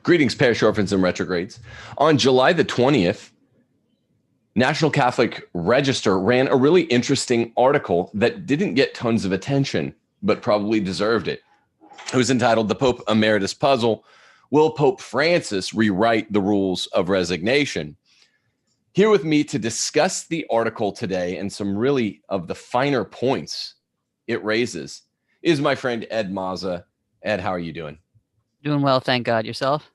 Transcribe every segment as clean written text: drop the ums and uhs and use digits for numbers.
Greetings, parish orphans and retrogrades. On July the 20th, National Catholic Register ran a really interesting article that didn't get tons of attention, but probably deserved it. It was entitled "The Pope Emeritus Puzzle: Will Pope Francis Rewrite the Rules of Resignation?" Here with me to discuss the article today and some really of the finer points it raises is my friend Ed Mazza. Ed, how are you doing? Doing well, thank God. Yourself?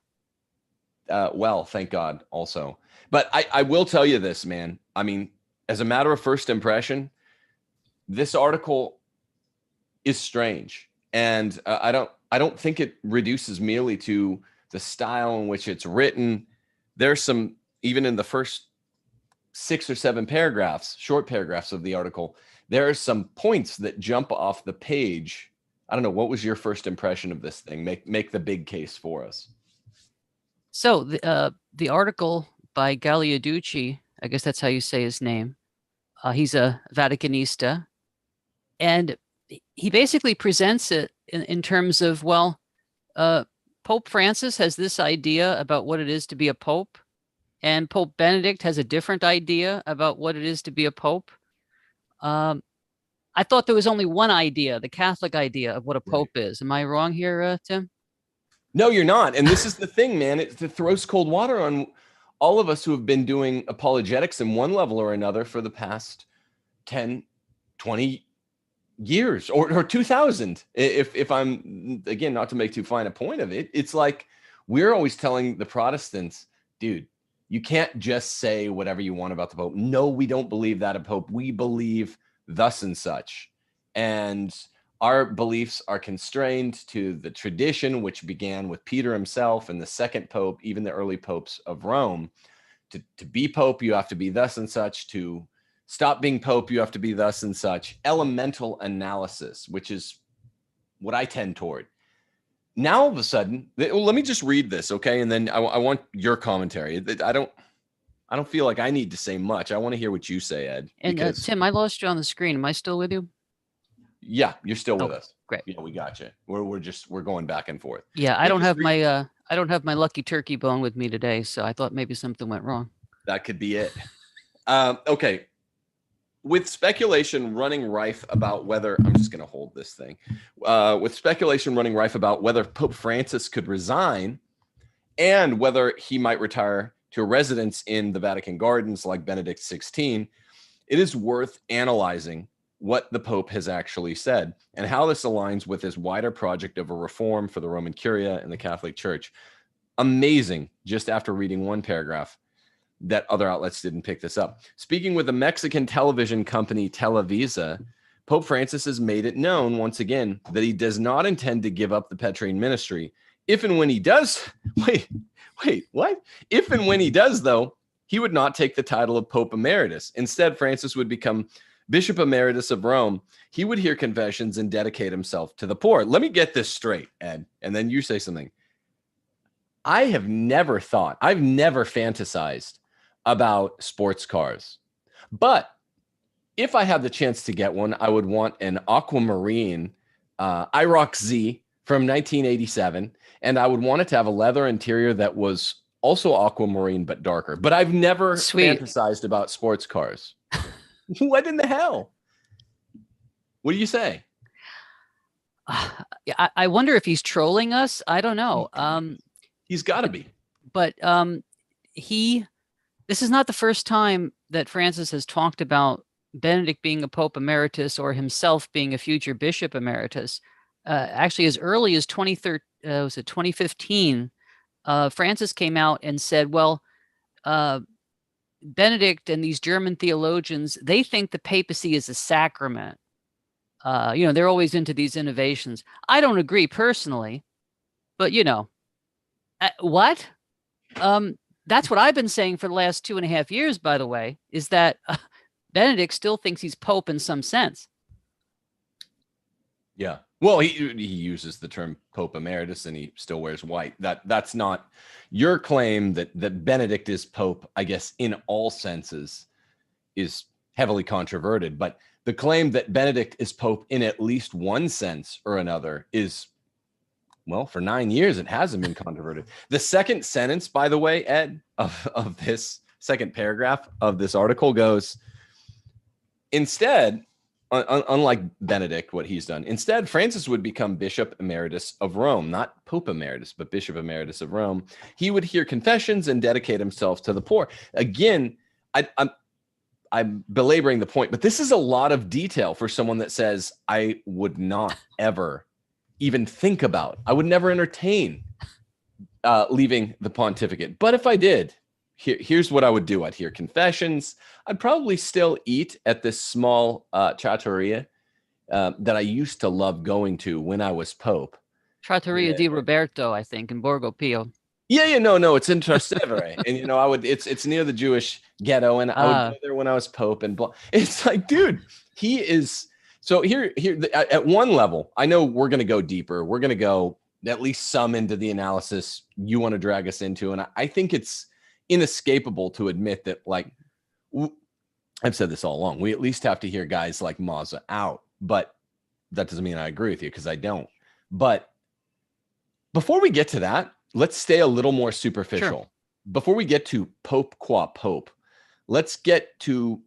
Well, thank God also. But I will tell you this, man. I mean, as a matter of first impression, this article is strange. And I don't think it reduces merely to the style in which it's written. There's some, even in the first 6 or 7 paragraphs, short paragraphs of the article, there are some points that jump off the page. I don't know. What was your first impression of this thing? Make the big case for us. So the article by Galeoducci, I guess that's how you say his name. He's a Vaticanista, and he basically presents it in terms of, well, Pope Francis has this idea about what it is to be a pope, and Pope Benedict has a different idea about what it is to be a pope. I thought there was only one idea, the Catholic idea of what a pope is. Am I wrong here, Tim? No, you're not. And this is the thing, man. It throws cold water on all of us who have been doing apologetics in one level or another for the past 10, 20 years or 2000. If I'm, again, not to make too fine a point of it, it's like we're always telling the Protestants, dude, you can't just say whatever you want about the Pope. No, we don't believe that a Pope. We believe thus and such. And our beliefs are constrained to the tradition, which began with Peter himself and the second Pope, even the early popes of Rome. To be Pope, you have to be thus and such. To stop being Pope, you have to be thus and such. Elemental analysis, which is what I tend toward. Now, all of a sudden, let me just read this, okay? And then I want your commentary. I don't feel like I need to say much. I want to hear what you say, Ed. And Tim, I lost you on the screen. Am I still with you? Yeah, you're still with us. Great. Yeah, we got you. We're going back and forth. Yeah, I don't have my lucky turkey bone with me today, so I thought maybe something went wrong. That could be it. Okay. With speculation running rife about whether I'm just going to hold this thing. With speculation running rife about whether Pope Francis could resign and whether he might retire to a residence in the Vatican Gardens like Benedict XVI, it is worth analyzing what the Pope has actually said and how this aligns with his wider project of a reform for the Roman Curia and the Catholic Church. Amazing, just after reading one paragraph, that other outlets didn't pick this up. Speaking with the Mexican television company Televisa, Pope Francis has made it known once again that he does not intend to give up the Petrine ministry. If and when he does, wait, what? If and when he does, though, he would not take the title of Pope Emeritus. Instead, Francis would become Bishop Emeritus of Rome. He would hear confessions and dedicate himself to the poor. Let me get this straight, Ed, and then you say something. I've never fantasized about sports cars, but if I had the chance to get one, I would want an aquamarine IROC Z from 1987, and I would want it to have a leather interior that was also aquamarine but darker. But I've never fantasized about sports cars. What in the hell? What do you say? I wonder if he's trolling us. I don't know. He's got to be. But this is not the first time that Francis has talked about Benedict being a Pope Emeritus or himself being a future Bishop Emeritus. Actually, as early as 2015, Francis came out and said, well, Benedict and these German theologians, they think the papacy is a sacrament. They're always into these innovations. I don't agree personally, but what? That's what I've been saying for the last 2.5 years, by the way, is that Benedict still thinks he's Pope in some sense. Yeah. Well, he uses the term Pope Emeritus and he still wears white. That's not your claim that Benedict is Pope, I guess, in all senses is heavily controverted. But the claim that Benedict is Pope in at least one sense or another is Well, for 9 years, it hasn't been controverted. The second sentence, by the way, Ed, of this second paragraph of this article goes, instead, unlike Benedict, what he's done, instead, Francis would become Bishop Emeritus of Rome, not Pope Emeritus, but Bishop Emeritus of Rome. He would hear confessions and dedicate himself to the poor. Again, I'm belaboring the point, but this is a lot of detail for someone that says, I would not ever even think about, I would never entertain leaving the pontificate. But if I did, here's what I would do. I'd hear confessions. I'd probably still eat at this small trattoria that I used to love going to when I was Pope. Trattoria di Roberto, I think, in Borgo Pio. Yeah, no, it's in Trastevere, and I would. It's near the Jewish ghetto, and I would go there when I was Pope, and it's like, dude, he is. So here, at one level, I know we're going to go deeper. We're going to go at least some into the analysis you want to drag us into, and I think it's inescapable to admit that, like, I've said this all along. We at least have to hear guys like Mazza out, but that doesn't mean I agree with you, because I don't. But before we get to that, let's stay a little more superficial. Sure. Before we get to Pope qua Pope, let's get to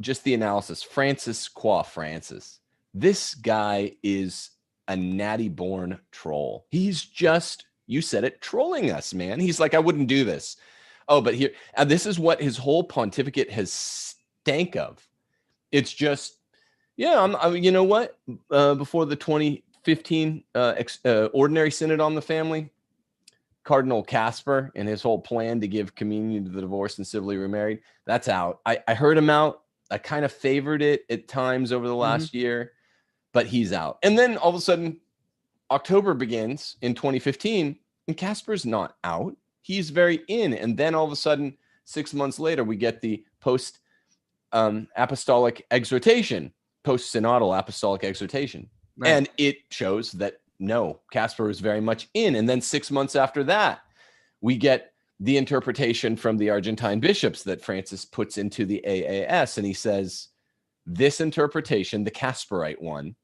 just the analysis. Francis qua Francis. This guy is a natty-born troll. He's just, you said it, trolling us, man. He's like, I wouldn't do this. Oh, but here, and this is what his whole pontificate has stank of. It's just, yeah, you know what? Before the 2015 Ordinary Synod on the Family, Cardinal Casper and his whole plan to give communion to the divorced and civilly remarried, that's out. I heard him out. I kind of favored it at times over the last year, but he's out. And then all of a sudden, October begins in 2015, and Casper's not out. He's very in. And then all of a sudden, 6 months later, we get the post apostolic exhortation, post synodal apostolic exhortation. Right. And it shows that no, Casper is very much in. And then 6 months after that, we get the interpretation from the Argentine bishops that Francis puts into the AAS. And he says, this interpretation, the Casperite one,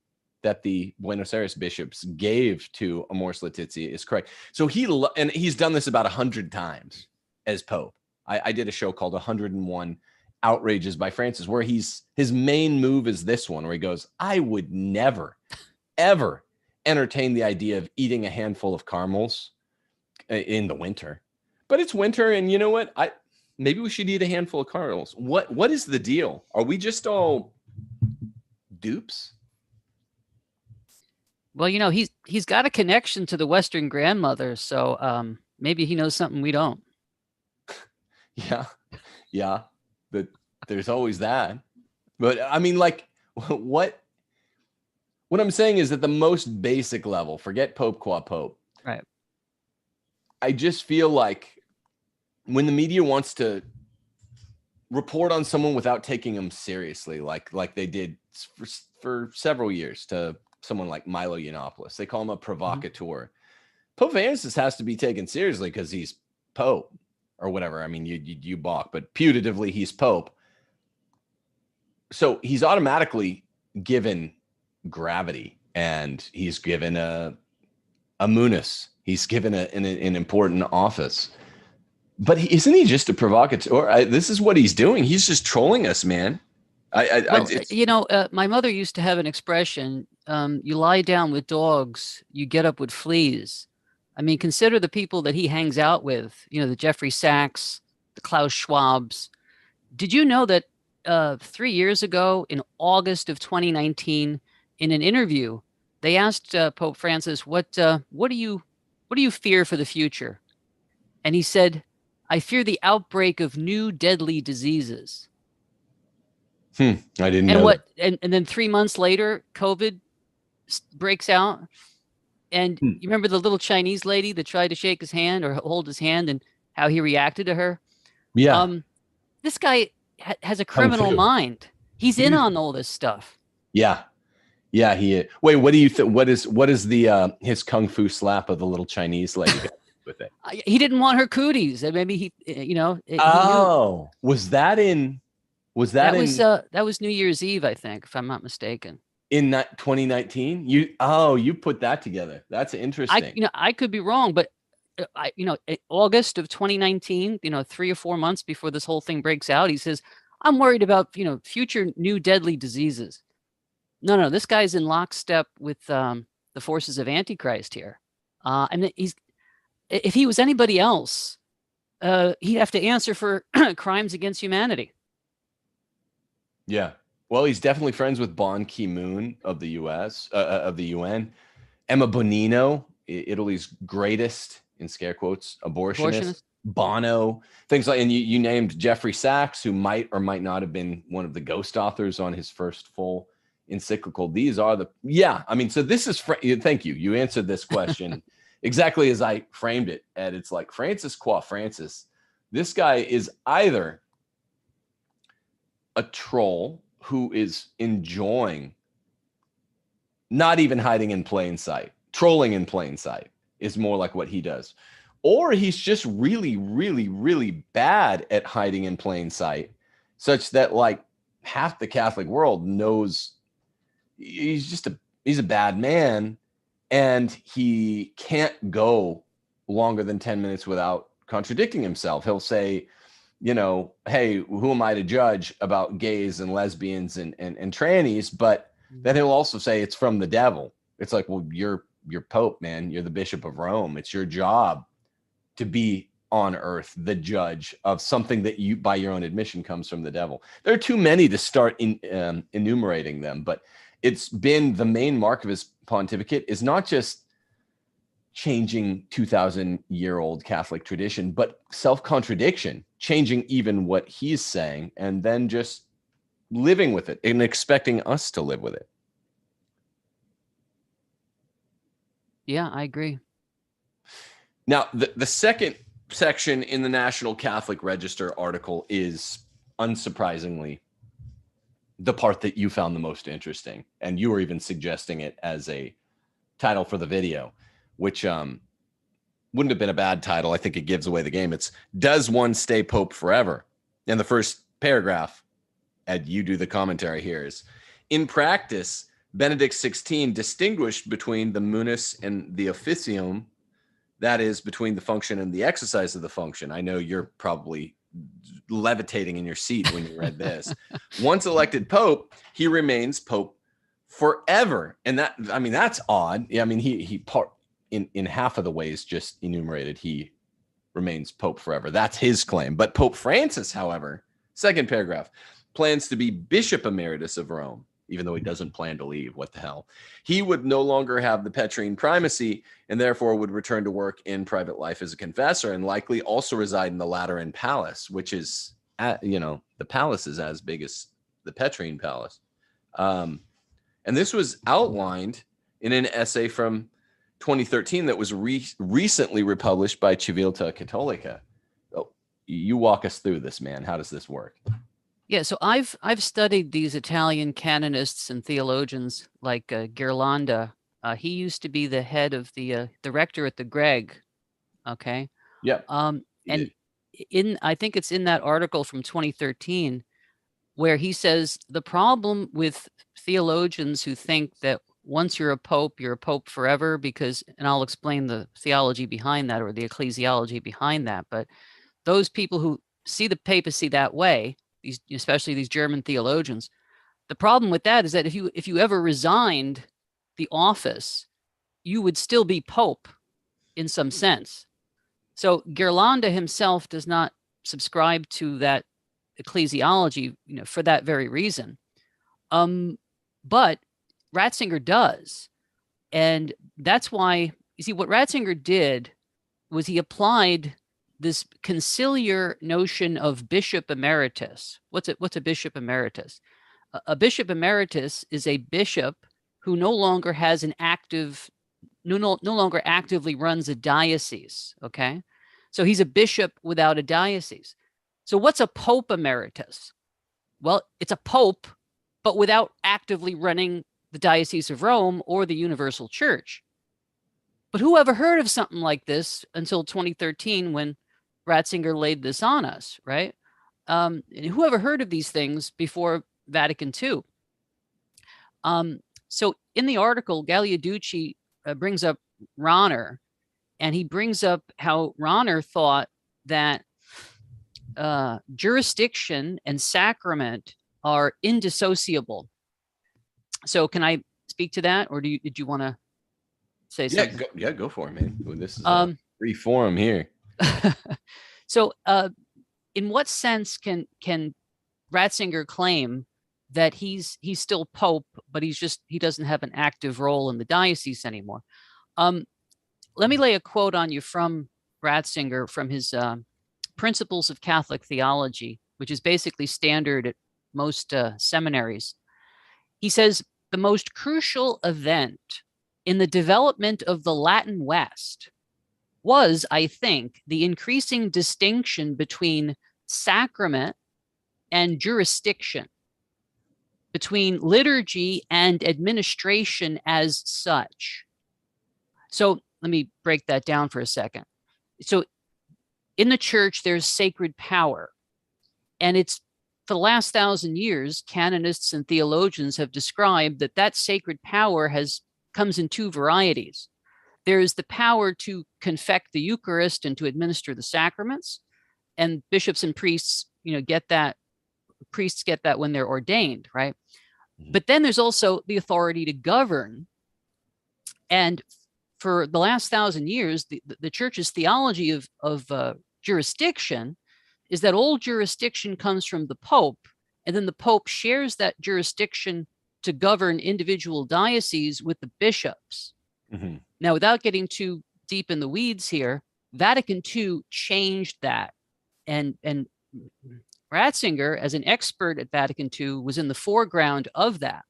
that the Buenos Aires bishops gave to Amoris Laetitia is correct. So he's done this about 100 times as Pope. I did a show called 101 Outrages by Francis, where his main move is this one, where he goes, I would never, ever entertain the idea of eating a handful of caramels in the winter. But it's winter, and you know what? Maybe we should eat a handful of caramels. What is the deal? Are we just all dupes? Well, he's got a connection to the Western grandmother, so maybe he knows something we don't. Yeah, but there's always that. But I mean, like, what I'm saying is, at the most basic level, forget Pope qua Pope. Right. I just feel like when the media wants to report on someone without taking them seriously, like they did for several years to someone like Milo Yiannopoulos, they call him a provocateur. Pope Francis has to be taken seriously because he's Pope or whatever. I mean, you balk, but putatively he's Pope. So he's automatically given gravity, and he's given a munus. He's given an important office. But isn't he just a provocateur? This is what he's doing. He's just trolling us, man. My mother used to have an expression, you lie down with dogs, you get up with fleas. I mean, consider the people that he hangs out with, the Jeffrey Sachs, the Klaus Schwabs. Did you know that 3 years ago, in August of 2019, in an interview, they asked Pope Francis, what do you fear for the future? And he said, I fear the outbreak of new deadly diseases. I didn't know. And then 3 months later, COVID breaks out. And you remember the little Chinese lady that tried to shake his hand or hold his hand, and how he reacted to her? Yeah. This guy has a criminal mind. He's in on all this stuff. Yeah. Yeah, he is. Wait, what do you think? What is the his kung fu slap of the little Chinese lady with it? He didn't want her cooties. And maybe he was that New Year's Eve, I think, if I'm not mistaken. In that 2019, you put that together. That's interesting. I could be wrong, but August of 2019, 3 or 4 months before this whole thing breaks out, he says, I'm worried about, future new deadly diseases. No, this guy's in lockstep with the forces of Antichrist here. And if he was anybody else, he'd have to answer for crimes against humanity. Yeah. Well, he's definitely friends with Ban Ki-moon of the US, of the UN. Emma Bonino, Italy's greatest, in scare quotes, abortionist. Bono, things like, and you named Jeffrey Sachs, who might or might not have been one of the ghost authors on his first full encyclical. These are so this is, thank you. You answered this question exactly as I framed it. And it's like Francis qua Francis. This guy is either a troll who is enjoying not even hiding in plain sight. Trolling in plain sight is more like what he does. Or he's just really, really, really bad at hiding in plain sight, such that like half the Catholic world knows he's a bad man, and he can't go longer than 10 minutes without contradicting himself. He'll say, hey, who am I to judge about gays and lesbians and trannies? But then he'll also say it's from the devil. It's like, well, you're Pope, man. You're the Bishop of Rome. It's your job to be on earth the judge of something that you, by your own admission, comes from the devil. There are too many to start enumerating them, but it's been the main mark of his pontificate is not just changing 2,000-year-old Catholic tradition, but self-contradiction, changing even what he's saying, and then just living with it and expecting us to live with it. Yeah, I agree. Now, the second section in the National Catholic Register article is, unsurprisingly, the part that you found the most interesting, and you were even suggesting it as a title for the video, which wouldn't have been a bad title. I think it gives away the game. It's, does one stay Pope forever? And the first paragraph, and you do the commentary here, is, in practice, Benedict XVI distinguished between the munus and the officium, that is, between the function and the exercise of the function. I know you're probably levitating in your seat when you read this. Once elected Pope, he remains Pope forever. And that's odd. Yeah, I mean, he in half of the ways just enumerated, he remains Pope forever. That's his claim. But Pope Francis, however, second paragraph, plans to be Bishop Emeritus of Rome, even though he doesn't plan to leave. What the hell? He would no longer have the Petrine primacy and therefore would return to work in private life as a confessor and likely also reside in the Lateran Palace, which is, the palace is as big as the Petrine Palace. And this was outlined in an essay from 2013 that was recently republished by Civiltà Cattolica. Oh, you walk us through this, man. How does this work? Yeah, so I've studied these Italian canonists and theologians like Ghirlanda. He used to be the head of the rector at the Greg. Okay. Yeah. And I think it's in that article from 2013 where he says the problem with theologians who think that once you're a pope forever, because, and I'll explain the theology behind that or the ecclesiology behind that, but those people who see the papacy that way, especially these German theologians, the problem with that is that if you ever resigned the office, you would still be Pope in some sense. So Ghirlanda himself does not subscribe to that ecclesiology, for that very reason. But Ratzinger does. And that's why, you see, what Ratzinger did was he applied this conciliar notion of bishop emeritus. What's a bishop emeritus? A bishop emeritus is a bishop who no longer has an active, no longer actively runs a diocese. Okay, so he's a bishop without a diocese. So what's a pope emeritus? Well, it's a pope, but without actively running the Diocese of Rome or the Universal Church. But who ever heard of something like this until 2013 when Ratzinger laid this on us, right? And who ever heard of these things before Vatican II? So in the article, Galeoducci brings up Rahner, and he brings up how Rahner thought that jurisdiction and sacrament are indissociable. So can I speak to that, or did you want to say something? Go for it, man. Well, this is a free forum here. So in what sense can Ratzinger claim that he's still Pope, but he doesn't have an active role in the diocese anymore? Let me lay a quote on you from Ratzinger from his Principles of Catholic Theology, which is basically standard at most seminaries. He says, the most crucial event in the development of the Latin West was, I think, the increasing distinction between sacrament and jurisdiction, between liturgy and administration as such. So let me break that down for a second. So in the church, there's sacred power. And it's for the last 1,000 years, canonists and theologians have described that sacred power comes in two varieties. There is the power to confect the Eucharist and to administer the sacraments. And bishops and priests, get that. Priests get that when they're ordained, right? Mm-hmm. But then there's also the authority to govern. And for the last 1,000 years, the church's theology of jurisdiction is that all jurisdiction comes from the Pope, and then the Pope shares that jurisdiction to govern individual dioceses with the bishops. Mm-hmm. Now, without getting too deep in the weeds here, Vatican II changed that. And Ratzinger, as an expert at Vatican II, was in the foreground of that.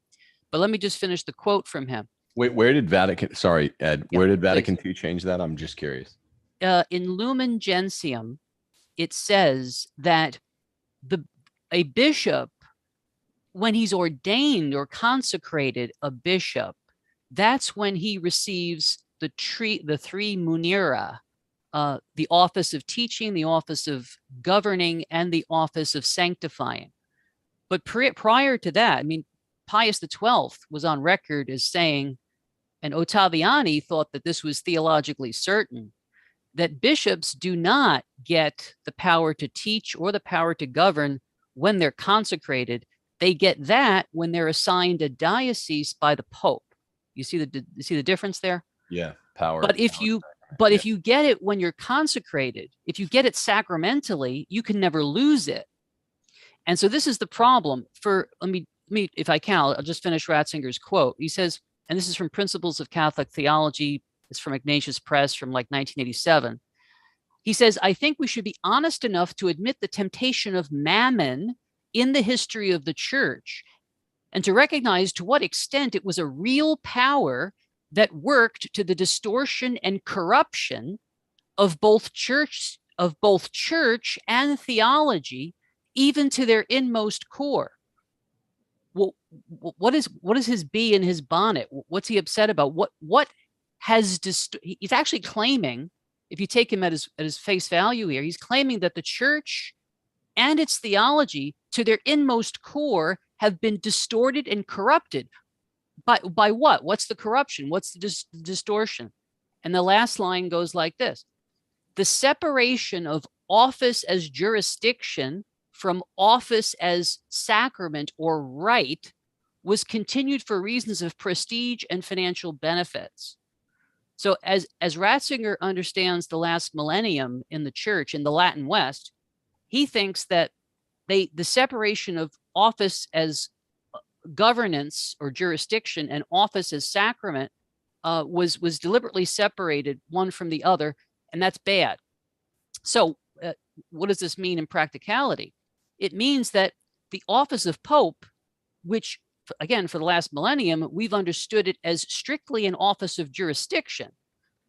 But let me just finish the quote from him. Wait, where did Vatican, sorry, Ed, where did Vatican II change that? I'm just curious. In Lumen Gentium, it says that a bishop, when he's ordained or consecrated a bishop, that's when he receives the three munera, the office of teaching, the office of governing, and the office of sanctifying. But prior to that, I mean, Pius XII was on record as saying, and Ottaviani thought that this was theologically certain, that bishops do not get the power to teach or the power to govern when they're consecrated. They get that when they're assigned a diocese by the Pope. You see the difference there? Yeah, power. But if you get it when you're consecrated, if you get it sacramentally, you can never lose it. And so this is the problem. Let me, if I can, I'll just finish Ratzinger's quote. He says, and this is from Principles of Catholic Theology. It's from Ignatius Press from like 1987. He says, I think we should be honest enough to admit the temptation of mammon in the history of the church and to recognize to what extent it was a real power that worked to the distortion and corruption of both church and theology, even to their inmost core. Well, what is his bee in his bonnet? What's he upset about? What has he's actually claiming, if you take him at his face value here, he's claiming that the church and its theology to their inmost core have been distorted and corrupted. By what? What's the corruption? What's the distortion? And the last line goes like this: the separation of office as jurisdiction from office as sacrament or rite was continued for reasons of prestige and financial benefits. So as Ratzinger understands the last millennium in the church in the Latin West, he thinks that the separation of office as governance or jurisdiction and office as sacrament was deliberately separated one from the other, and that's bad. So what does this mean in practicality? It means that the office of Pope, which again, for the last millennium, we've understood it as strictly an office of jurisdiction.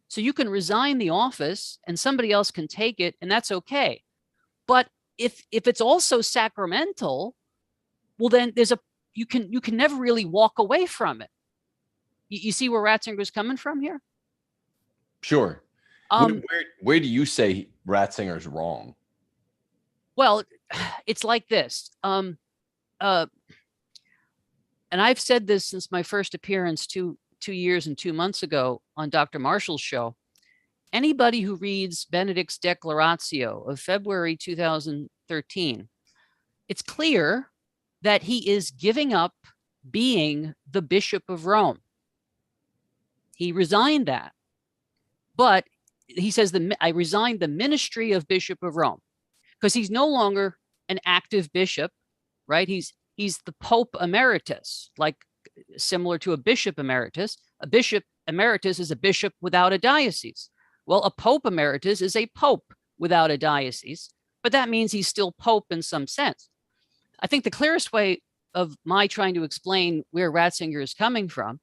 So you can resign the office and somebody else can take it, and that's okay. But if it's also sacramental, well, then you can never really walk away from it. You see where Ratzinger's coming from here? Sure. Where do you say Ratzinger's wrong? Well, it's like this. and I've said this since my first appearance two years and 2 months ago on Dr. Marshall's show. Anybody who reads Benedict's Declaratio of February 2013, it's clear that he is giving up being the Bishop of Rome. He resigned that. But he says, I resigned the ministry of Bishop of Rome, because he's no longer an active bishop, right? He's the Pope Emeritus, like similar to a Bishop Emeritus. A Bishop Emeritus is a bishop without a diocese. Well, a Pope Emeritus is a pope without a diocese, but that means he's still Pope in some sense. I think the clearest way of my trying to explain where Ratzinger is coming from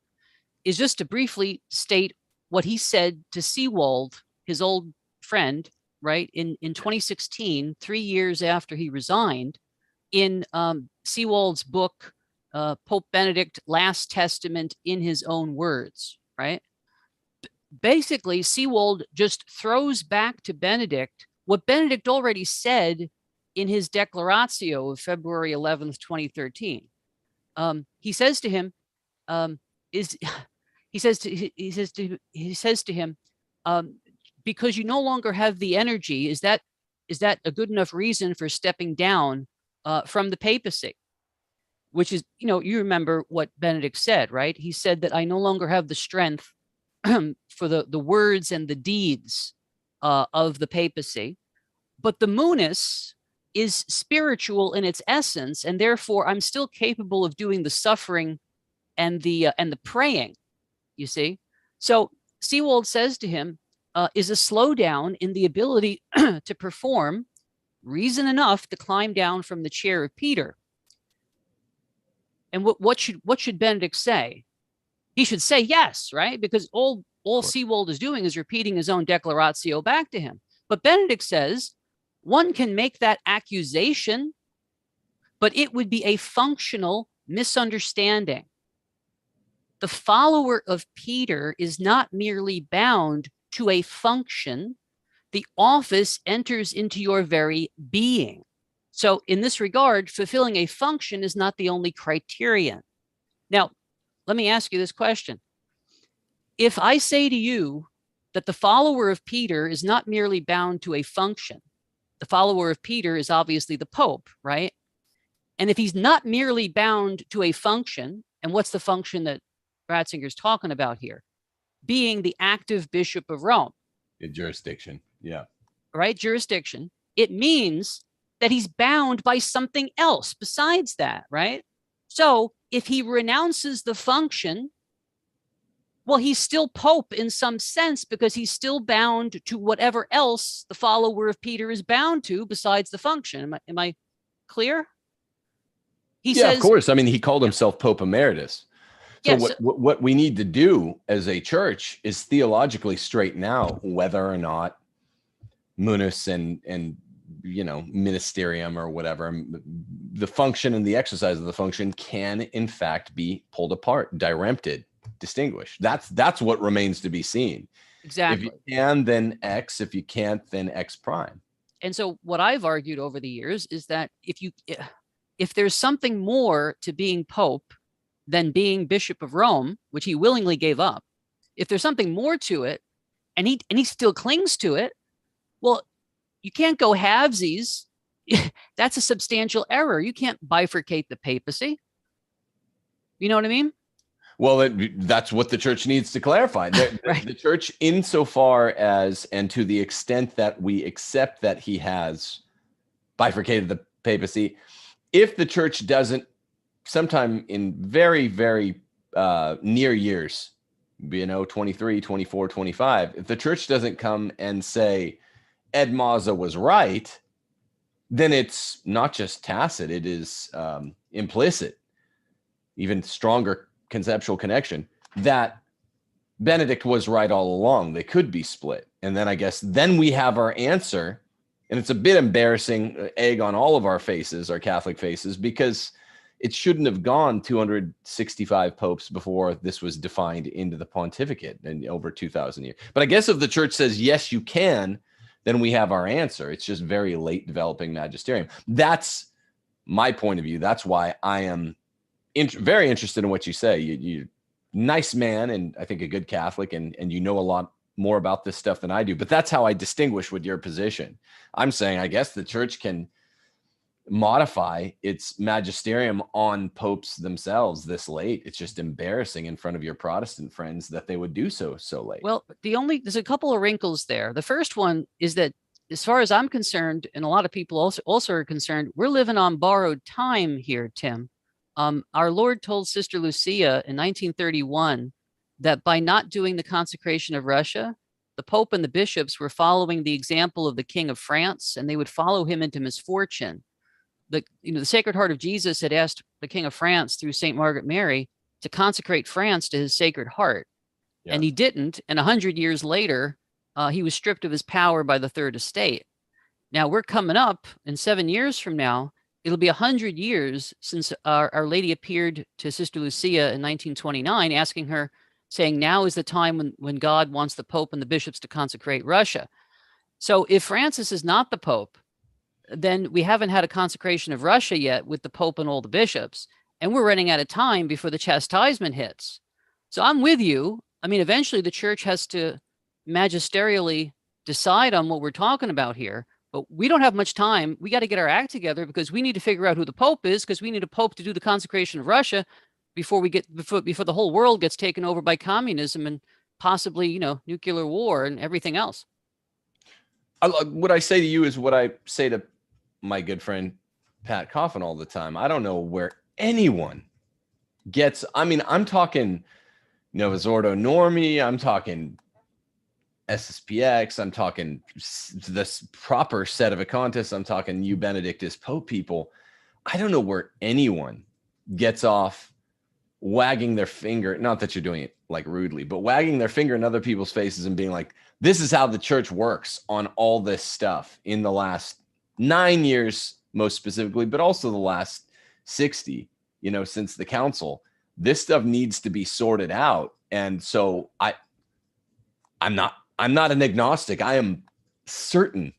is just to briefly state what he said to Seewald, his old friend, right, in 2016, 3 years after he resigned, in Seewald's book, Pope Benedict, Last Testament in his own words, right? Basically, Seewald just throws back to Benedict what Benedict already said in his Declaratio of February 11th, 2013. He says to him, because you no longer have the energy, is that a good enough reason for stepping down from the papacy? Which is, you remember what Benedict said, right? He said that I no longer have the strength for the words and the deeds of the papacy, but the munus is spiritual in its essence, and therefore I'm still capable of doing the suffering and the praying. You see, so Seewald says to him, is a slowdown in the ability to perform reason enough to climb down from the chair of Peter? And what should Benedict say? He should say yes, right? Because all Seewald is doing is repeating his own Declaratio back to him. But Benedict says one can make that accusation, but it would be a functional misunderstanding. The follower of Peter is not merely bound to a function. The office enters into your very being. So in this regard, fulfilling a function is not the only criterion. Now, let me ask you this question. If I say to you that the follower of Peter is not merely bound to a function, the follower of Peter is obviously the Pope, right? And if he's not merely bound to a function, and what's the function that Ratzinger's talking about here? Being the active Bishop of Rome. The jurisdiction, yeah. Right, jurisdiction. It means that he's bound by something else besides that, right? So if he renounces the function, well, he's still Pope in some sense, because he's still bound to whatever else the follower of Peter is bound to besides the function. Am I clear? He says, of course. I mean, he called himself Pope Emeritus. So yes, what we need to do as a church is theologically straighten out whether or not munus and ministerium or whatever, the function and the exercise of the function can in fact be pulled apart, dirempted, distinguished. That's what remains to be seen. Exactly. If you can, then X. If you can't, then X prime. And so what I've argued over the years is that if there's something more to being Pope than being Bishop of Rome, which he willingly gave up, if there's something more to it, and he still clings to it, well, you can't go halvesies. That's a substantial error. You can't bifurcate the papacy. You know what I mean? Well, that's what the church needs to clarify. Right. The church, insofar as and to the extent that we accept that he has bifurcated the papacy, if the church doesn't, sometime in very, very near years, 23, 24, 25, if the church doesn't come and say, Ed Mazza was right, then it's not just tacit, it is implicit, even stronger conceptual connection, that Benedict was right all along. They could be split. And then I guess then we have our answer. And it's a bit embarrassing, egg on all of our faces, our Catholic faces, because it shouldn't have gone 265 popes before this was defined into the pontificate in over 2,000 years. But I guess if the church says, yes, you can, then we have our answer. It's just very late developing magisterium. That's my point of view. That's why I am very interested in what you say. You nice man, and I think a good Catholic, and you know a lot more about this stuff than I do. But that's how I distinguish with your position. I'm saying I guess the church can modify its magisterium on popes themselves this late. It's just embarrassing in front of your Protestant friends that they would do so late. Well, there's a couple of wrinkles there. The first one is that, as far as I'm concerned, and a lot of people also are concerned, we're living on borrowed time here, Tim. Our Lord told Sister Lucia in 1931 that by not doing the consecration of Russia, the Pope and the bishops were following the example of the King of France, and they would follow him into misfortune. The Sacred Heart of Jesus had asked the King of France through St. Margaret Mary to consecrate France to his Sacred Heart. Yeah. And he didn't. And 100 years later, he was stripped of his power by the Third Estate. Now we're coming up in 7 years from now. It'll be 100 years since Our Lady appeared to Sister Lucia in 1929, asking her, saying, now is the time when God wants the Pope and the bishops to consecrate Russia. So if Francis is not the Pope, then we haven't had a consecration of Russia yet with the Pope and all the bishops, and we're running out of time before the chastisement hits. So I'm with you. I mean, eventually the church has to magisterially decide on what we're talking about here, but we don't have much time. We got to get our act together because we need to figure out who the Pope is, because we need a Pope to do the consecration of Russia before the whole world gets taken over by communism and possibly, nuclear war and everything else. What I say to you is what I say to my good friend Pat Coffin all the time. I don't know where anyone gets, I'm talking Novus Ordo Normi, I'm talking SSPX, I'm talking this proper set of Acontis, I'm talking you Benedictus Pope people. I don't know where anyone gets off wagging their finger, not that you're doing it like rudely, but wagging their finger in other people's faces and being like, this is how the church works on all this stuff in the last 9 years, most specifically, but also the last 60, since the council. This stuff needs to be sorted out. And so I'm not an agnostic. I am certain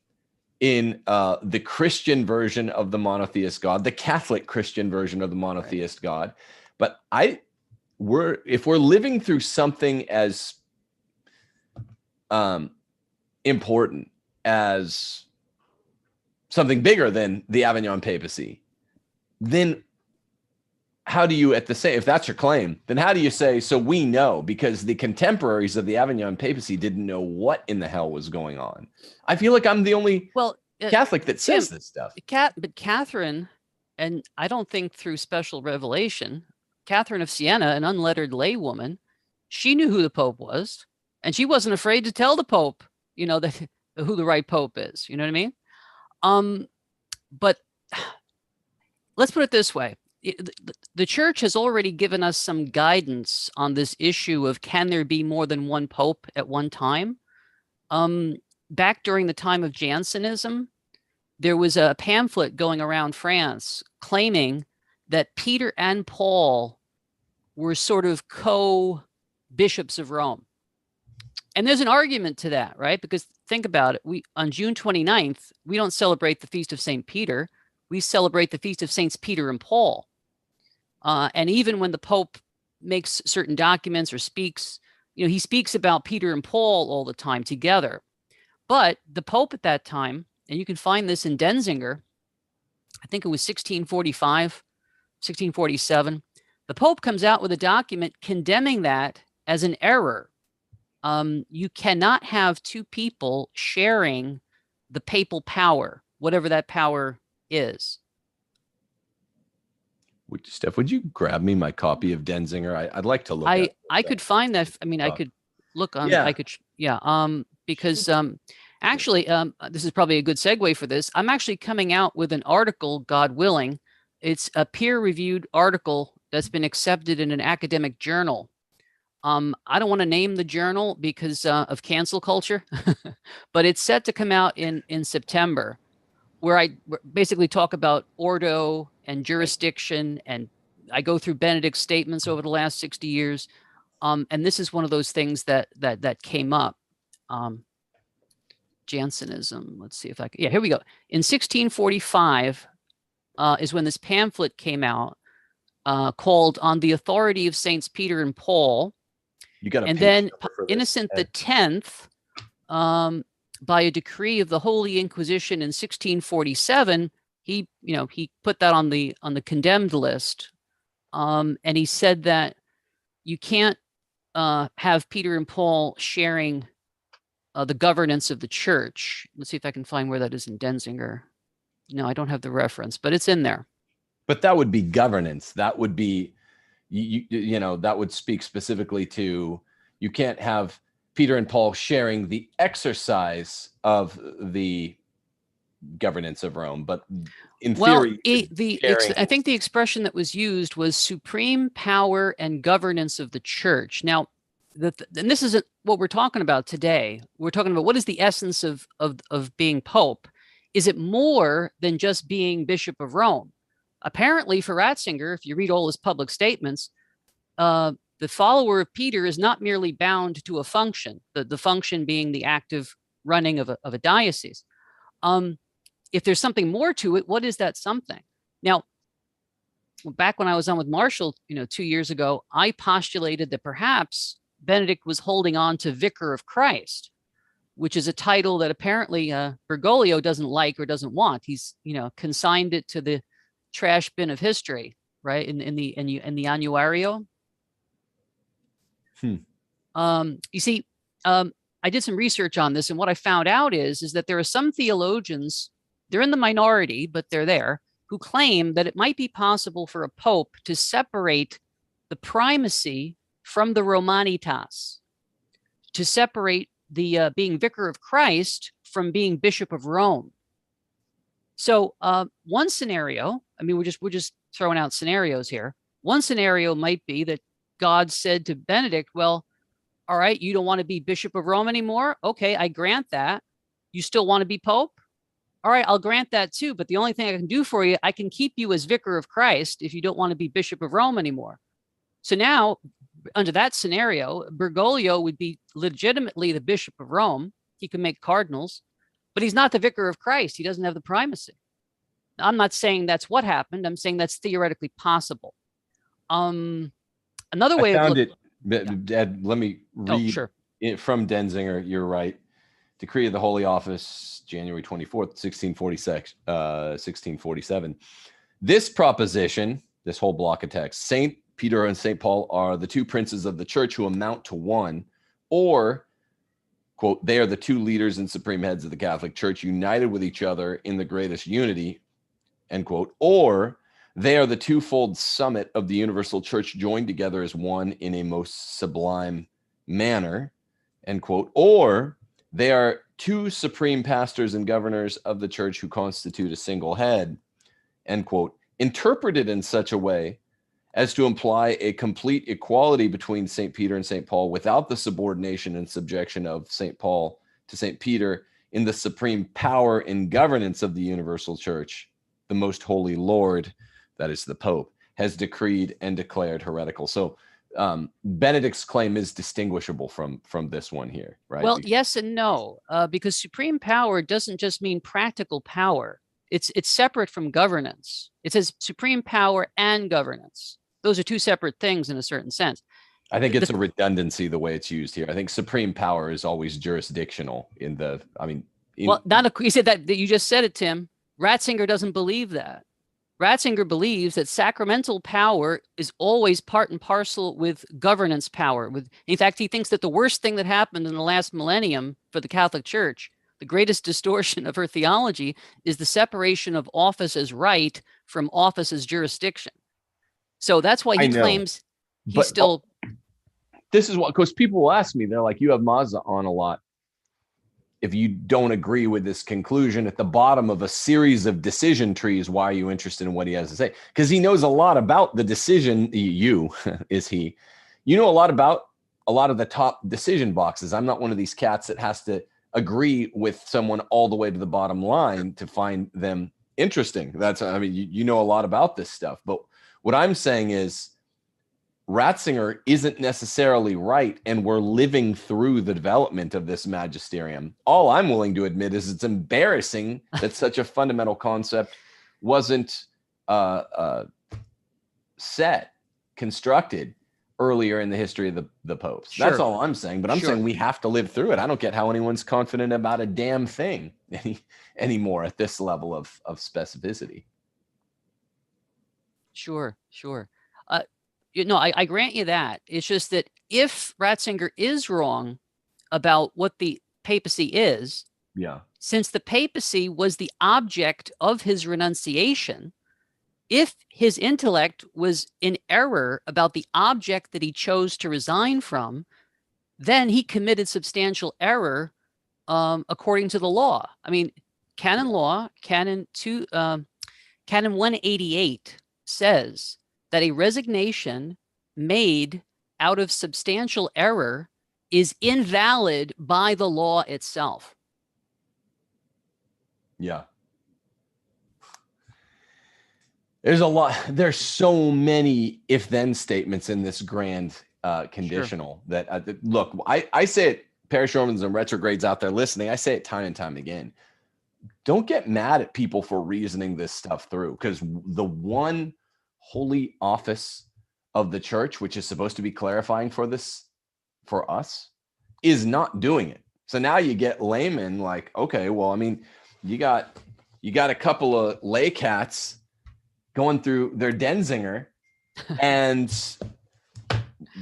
in the Christian version of the monotheist God, the Catholic Christian version of the monotheist God. But if we're living through something as important as something bigger than the Avignon papacy, then how do you, if that's your claim, then how do you say, so we know, because the contemporaries of the Avignon papacy didn't know what in the hell was going on? I feel like I'm the only Catholic that says this stuff. But Catherine, and I don't think through special revelation, Catherine of Siena, an unlettered laywoman, she knew who the Pope was, and she wasn't afraid to tell the Pope, that who the right Pope is. You know what I mean? But let's put it this way. The church has already given us some guidance on this issue of, can there be more than one Pope at one time? Back during the time of Jansenism, there was a pamphlet going around France claiming that Peter and Paul were sort of co-bishops of Rome. And there's an argument to that, right? Because think about it. On June 29th, we don't celebrate the Feast of St. Peter. We celebrate the Feast of Saints Peter and Paul. And even when the Pope makes certain documents or speaks, he speaks about Peter and Paul all the time together. But the Pope at that time, and you can find this in Denzinger, I think it was 1645, 1647, the Pope comes out with a document condemning that as an error. You cannot have two people sharing the papal power, whatever that power is. Steph, would you grab me my copy of Denzinger? I'd like to look. I could find that. I mean, I could look on. Yeah. I could. Yeah. Because actually, this is probably a good segue for this. I'm actually coming out with an article, God willing. It's a peer-reviewed article that's been accepted in an academic journal. I don't want to name the journal because of cancel culture, but it's set to come out in September, where I basically talk about ordo and jurisdiction, and I go through Benedict's statements over the last 60 years. And this is one of those things that came up. Jansenism. Let's see if I can. Yeah, here we go. In 1645 is when this pamphlet came out, called On the Authority of Saints Peter and Paul. You got a and page then number for this? Innocent the Tenth, by a decree of the Holy Inquisition in 1647, he put that on the condemned list, and he said that you can't have Peter and Paul sharing the governance of the church. Let's see if I can find where that is in Denzinger. No, I don't have the reference, but it's in there. But that would be governance. That would be, you know, that would speak specifically to, you can't have Peter and Paul sharing the exercise of the governance of Rome, but in theory, I think the expression that was used was supreme power and governance of the church. Now, and this isn't what we're talking about today. We're talking about what is the essence of being Pope. Is it more than just being Bishop of Rome? Apparently, for Ratzinger, if you read all his public statements, the follower of Peter is not merely bound to a function, the function being the active running of a diocese. If there's something more to it, what is that something? Now, back when I was on with Marshall, 2 years ago, I postulated that perhaps Benedict was holding on to Vicar of Christ, which is a title that apparently Bergoglio doesn't like or doesn't want. He's, consigned it to the trash bin of history, right? In the annuario. You see, I did some research on this, and what I found out is that there are some theologians, they're in the minority, but they're there, who claim that it might be possible for a pope to separate the primacy from the Romanitas, to separate the being Vicar of Christ from being Bishop of Rome. So one scenario, I mean, we're just throwing out scenarios here. One scenario might be that God said to Benedict, well, all right, you don't want to be Bishop of Rome anymore. Okay, I grant that. You still want to be Pope? All right, I'll grant that too. But the only thing I can do for you, I can keep you as Vicar of Christ if you don't want to be Bishop of Rome anymore. So now, under that scenario, Bergoglio would be legitimately the Bishop of Rome. He can make cardinals, but he's not the Vicar of Christ. He doesn't have the primacy. I'm not saying that's what happened. I'm saying that's theoretically possible. Another way I found it. Ed, let me read it from Denzinger. You're right. Decree of the Holy Office, January 24th, 1647. This proposition, this whole block of text, Saint Peter and Saint Paul are the two princes of the church who amount to one, or, quote, they are the two leaders and supreme heads of the Catholic Church united with each other in the greatest unity, end quote, or they are the twofold summit of the universal church joined together as one in a most sublime manner, end quote, or they are two supreme pastors and governors of the church who constitute a single head, end quote, interpreted in such a way as to imply a complete equality between St. Peter and St. Paul without the subordination and subjection of St. Paul to St. Peter in the supreme power and governance of the universal church, the most holy Lord, that is the Pope, has decreed and declared heretical. So Benedict's claim is distinguishable from this one here, right? Well, yes and no, because supreme power doesn't just mean practical power. It's separate from governance. It says supreme power and governance. Those are two separate things in a certain sense. I think it's a redundancy the way it's used here. I think supreme power is always jurisdictional in the, you said that you just said it, Tim. Ratzinger doesn't believe that. Ratzinger believes that sacramental power is always part and parcel with governance power. In fact, he thinks that the worst thing that happened in the last millennium for the Catholic Church, the greatest distortion of her theology, is the separation of office as right from office as jurisdiction. So that's why he claims he's still. This is what, because people will ask me, they're like, you have Mazda on a lot. If you don't agree with this conclusion at the bottom of a series of decision trees, why are you interested in what he has to say? Because he knows a lot about the decision. You know a lot about a lot of the top decision boxes. I'm not one of these cats that has to agree with someone all the way to the bottom line to find them interesting. You know a lot about this stuff. But what I'm saying is Ratzinger isn't necessarily right, and we're living through the development of this magisterium. All I'm willing to admit is it's embarrassing that such a fundamental concept wasn't constructed earlier in the history of the popes. Sure. That's all I'm saying. But I'm saying we have to live through it. I don't get how anyone's confident about a damn thing anymore at this level of specificity. Sure. I grant you that. It's just that if Ratzinger is wrong about what the papacy is, since the papacy was the object of his renunciation, if his intellect was in error about the object that he chose to resign from, then he committed substantial error according to the law. I mean, canon law, canon 188 says that a resignation made out of substantial error is invalid by the law itself. Yeah. There's so many if-then statements in this grand conditional that, look, I say it, parish Romans and retrogrades out there listening, I say it time and time again. Don't get mad at people for reasoning this stuff through, because the one holy office of the church, which is supposed to be clarifying for us, is not doing it. So now you get laymen like, okay, well, I mean, you got a couple of lay cats going through their Denzinger, and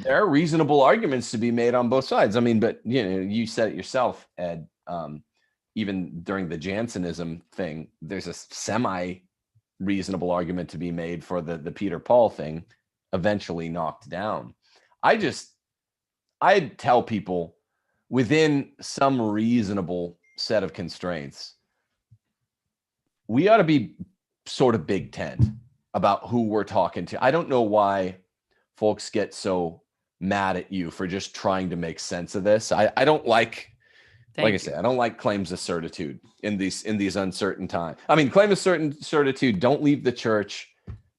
there are reasonable arguments to be made on both sides. I mean, but you said it yourself, Ed. Even during the Jansenism thing, there's a semi-reasonable argument to be made for the Peter Paul thing, eventually knocked down. I'd tell people within some reasonable set of constraints, we ought to be sort of Big Tent about who we're talking to. I don't know why folks get so mad at you for just trying to make sense of this. I don't like I say, I don't like claims of certitude in these uncertain times. I mean, claim of certitude, don't leave the church,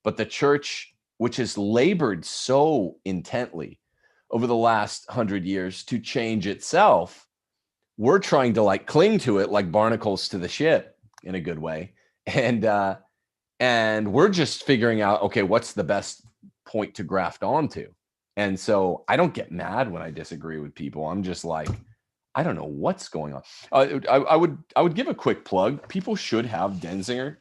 but the church, which has labored so intently over the last 100 years to change itself, we're trying to cling to it like barnacles to the ship in a good way. And we're just figuring out, okay, what's the best point to graft onto? And so I don't get mad when I disagree with people. I'm just like, I don't know what's going on. I would give a quick plug. People should have Denzinger.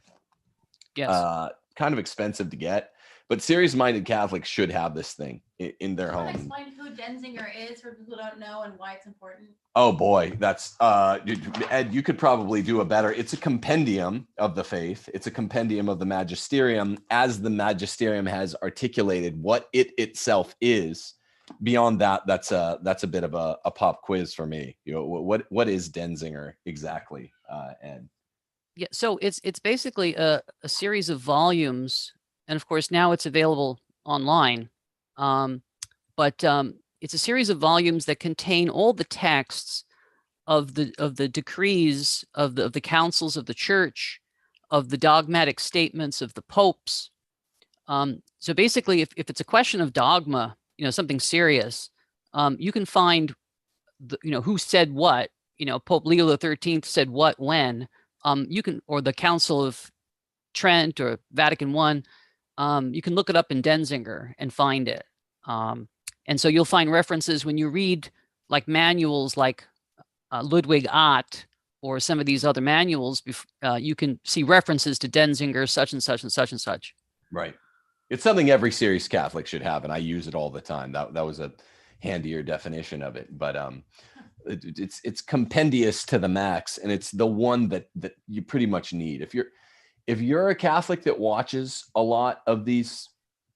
Yes. Kind of expensive to get, but serious-minded Catholics should have this thing in their home. Explain who Denzinger is for people who don't know and why it's important. Oh boy, that's Ed, you could probably do a better. It's a compendium of the faith. It's a compendium of the magisterium, as the magisterium has articulated what it itself is. Beyond that, that's a bit of a pop quiz for me. What is Denzinger exactly, Ed? Yeah, so it's basically a series of volumes, and of course now it's available online. But it's a series of volumes that contain all the texts of the decrees of the councils of the church, of the dogmatic statements of the popes. So basically, if it's a question of dogma, something serious, you can find who said what. Pope Leo XIII said what when. Or the Council of Trent or Vatican I. You can look it up in Denzinger and find it. And so you'll find references when you read manuals like Ludwig Ott or some of these other manuals. You can see references to Denzinger, such and such and such and such. Right. It's something every serious Catholic should have, and I use it all the time. That was a handier definition of it, but it's compendious to the max, and it's the one that you pretty much need. If you're a Catholic that watches a lot of these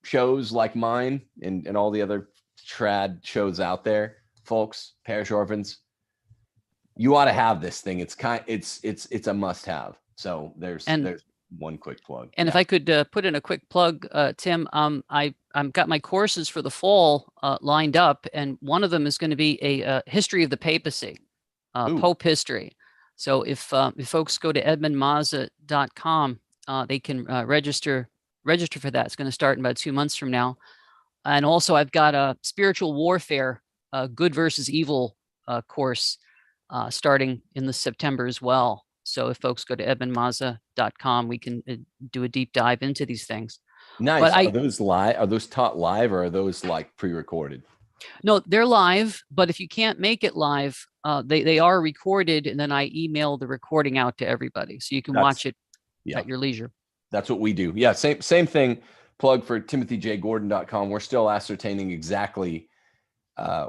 shows like mine and all the other trad shows out there, folks, parish orphans, you ought to have this thing. It's a must-have. So there's one quick plug. And if I could put in a quick plug, Tim, I've got my courses for the fall lined up, and one of them is going to be a history of the papacy, Pope history. So if folks go to edmundmaza.com, they can register for that. It's going to start in about 2 months from now. And also I've got a spiritual warfare, good versus evil course starting in September as well. So if folks go to edmundmaza.com, we can do a deep dive into these things. Nice. Are those live? Are those taught live, or are those like pre-recorded? No, they're live, but if you can't make it live, they are recorded, and then I email the recording out to everybody, so you can watch it at your leisure. That's what we do. Yeah, same thing. Plug for timothyjgordon.com. We're still ascertaining exactly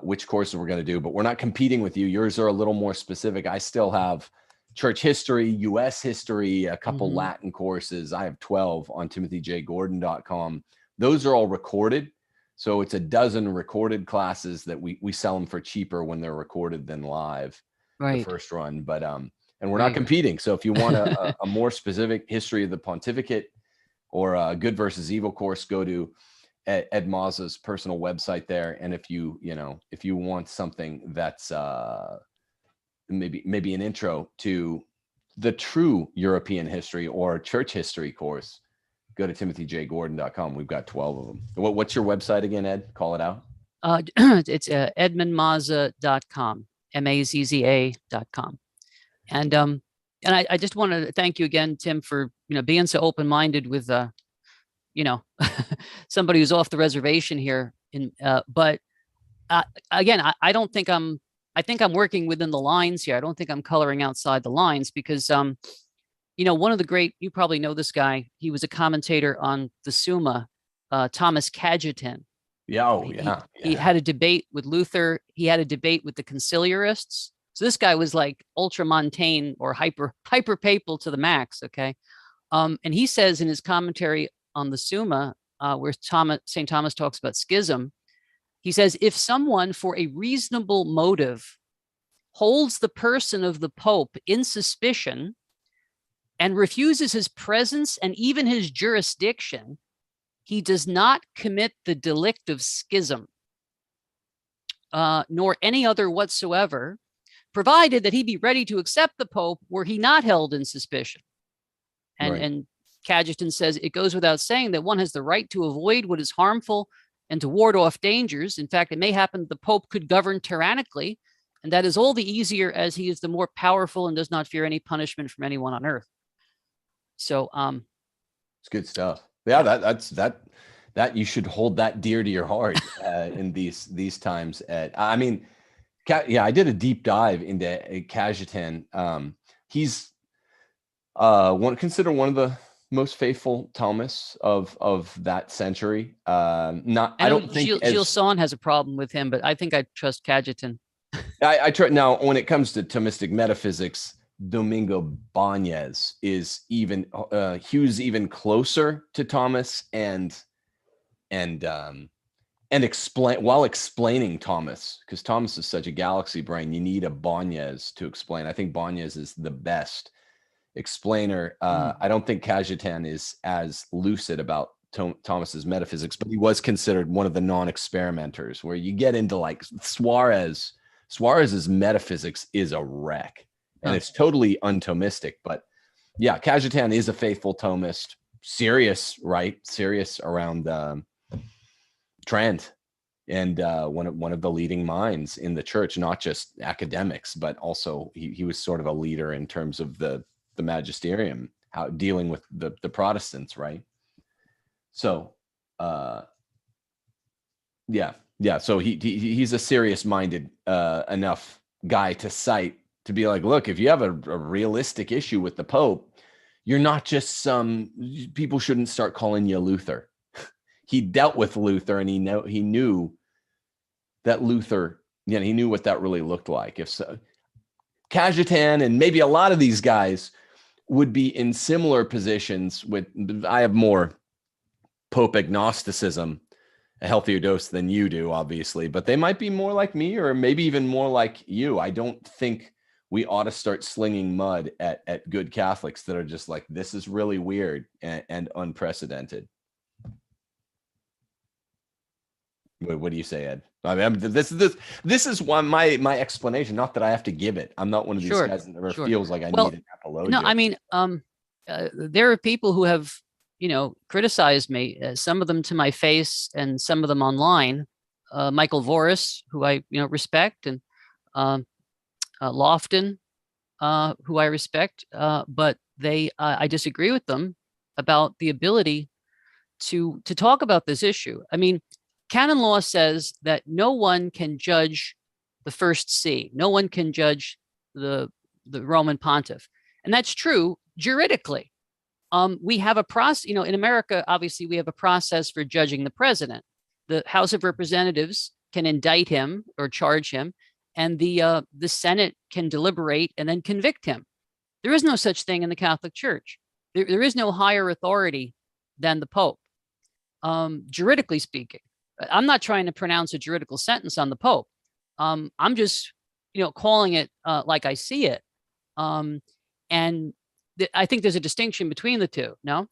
which courses we're going to do, but we're not competing with you. Yours are a little more specific. I still have church history, U.S. history, a couple Latin courses. I have 12 on timothyjgordon.com. Those are all recorded. So it's a dozen recorded classes that we sell them for cheaper when they're recorded than live, the first run. But and we're not competing. So if you want a more specific history of the pontificate or a good versus evil course, go to Ed Mazza's personal website there. And if you want something that's maybe an intro to the true European history or church history course, go to timothyjgordon.com. We've got 12 of them. What's your website again, Ed? Call it out. It's edmundmazza.com, MAZZA.com. And I just want to thank you again, Tim, for being so open-minded with somebody who's off the reservation here. But again, I don't think I think I'm working within the lines here. I don't think I'm coloring outside the lines, because one of the great, you probably know this guy, he was a commentator on the Summa, Thomas Cajetan. He had a debate with Luther. He had a debate with the conciliarists. So this guy was like ultramontane or hyper papal to the max. Okay. And he says in his commentary on the Summa, where St. Thomas talks about schism, he says, if someone for a reasonable motive holds the person of the Pope in suspicion and refuses his presence and even his jurisdiction, he does not commit the delict of schism, nor any other whatsoever, provided that he be ready to accept the Pope were he not held in suspicion. And Cajetan says, it goes without saying that one has the right to avoid what is harmful and to ward off dangers. In fact, it may happen that the Pope could govern tyrannically, and that is all the easier as he is the more powerful and does not fear any punishment from anyone on earth. So it's good stuff. Yeah, that you should hold that dear to your heart in these times. I mean, I did a deep dive into Cajetan. He's considered one of the most faithful Thomists of that century. I don't think Gilles Son has a problem with him, but I think I trust Cajetan. I try now when it comes to Thomistic metaphysics. Domingo Banez is even Hugh's even closer to Thomas and explaining Thomas, because Thomas is such a galaxy brain. You need a Banez to explain. I think Banez is the best explainer. I don't think Cajetan is as lucid about Thomas's metaphysics, but he was considered one of the non-experimenters, where you get into like Suarez's metaphysics is a wreck. And it's totally unThomistic, but yeah, Cajetan is a faithful Thomist, serious around Trent, and one of the leading minds in the church, not just academics, but also he was sort of a leader in terms of the magisterium, how dealing with the Protestants, right? So so he's a serious-minded enough guy to cite, to be like, look, if you have a realistic issue with the Pope, you're not just people shouldn't start calling you Luther. He dealt with Luther, and he knew that Luther, he knew what that really looked like. If so, Cajetan and maybe a lot of these guys would be in similar positions with, I have more Pope agnosticism, a healthier dose than you do, obviously, but they might be more like me, or maybe even more like you. I don't think we ought to start slinging mud at good Catholics that are just like, this is really weird and unprecedented. What do you say, Ed? I mean, this is one my explanation. Not that I have to give it. I'm not one of these guys that never feels like I need an apologia. No, I mean, there are people who have criticized me. Some of them to my face, and some of them online. Michael Voris, who I respect, and Lofton, who I respect, but I disagree with them about the ability to talk about this issue. I mean, canon law says that no one can judge the first see. No one can judge the Roman pontiff. And that's true juridically. We have a process, in America, obviously, we have a process for judging the president. The House of Representatives can indict him or charge him, and the Senate can deliberate and then convict him. There is no such thing in the Catholic Church. There is no higher authority than the Pope, juridically speaking. I'm not trying to pronounce a juridical sentence on the Pope. I'm just, calling it like I see it. And I think there's a distinction between the two. No?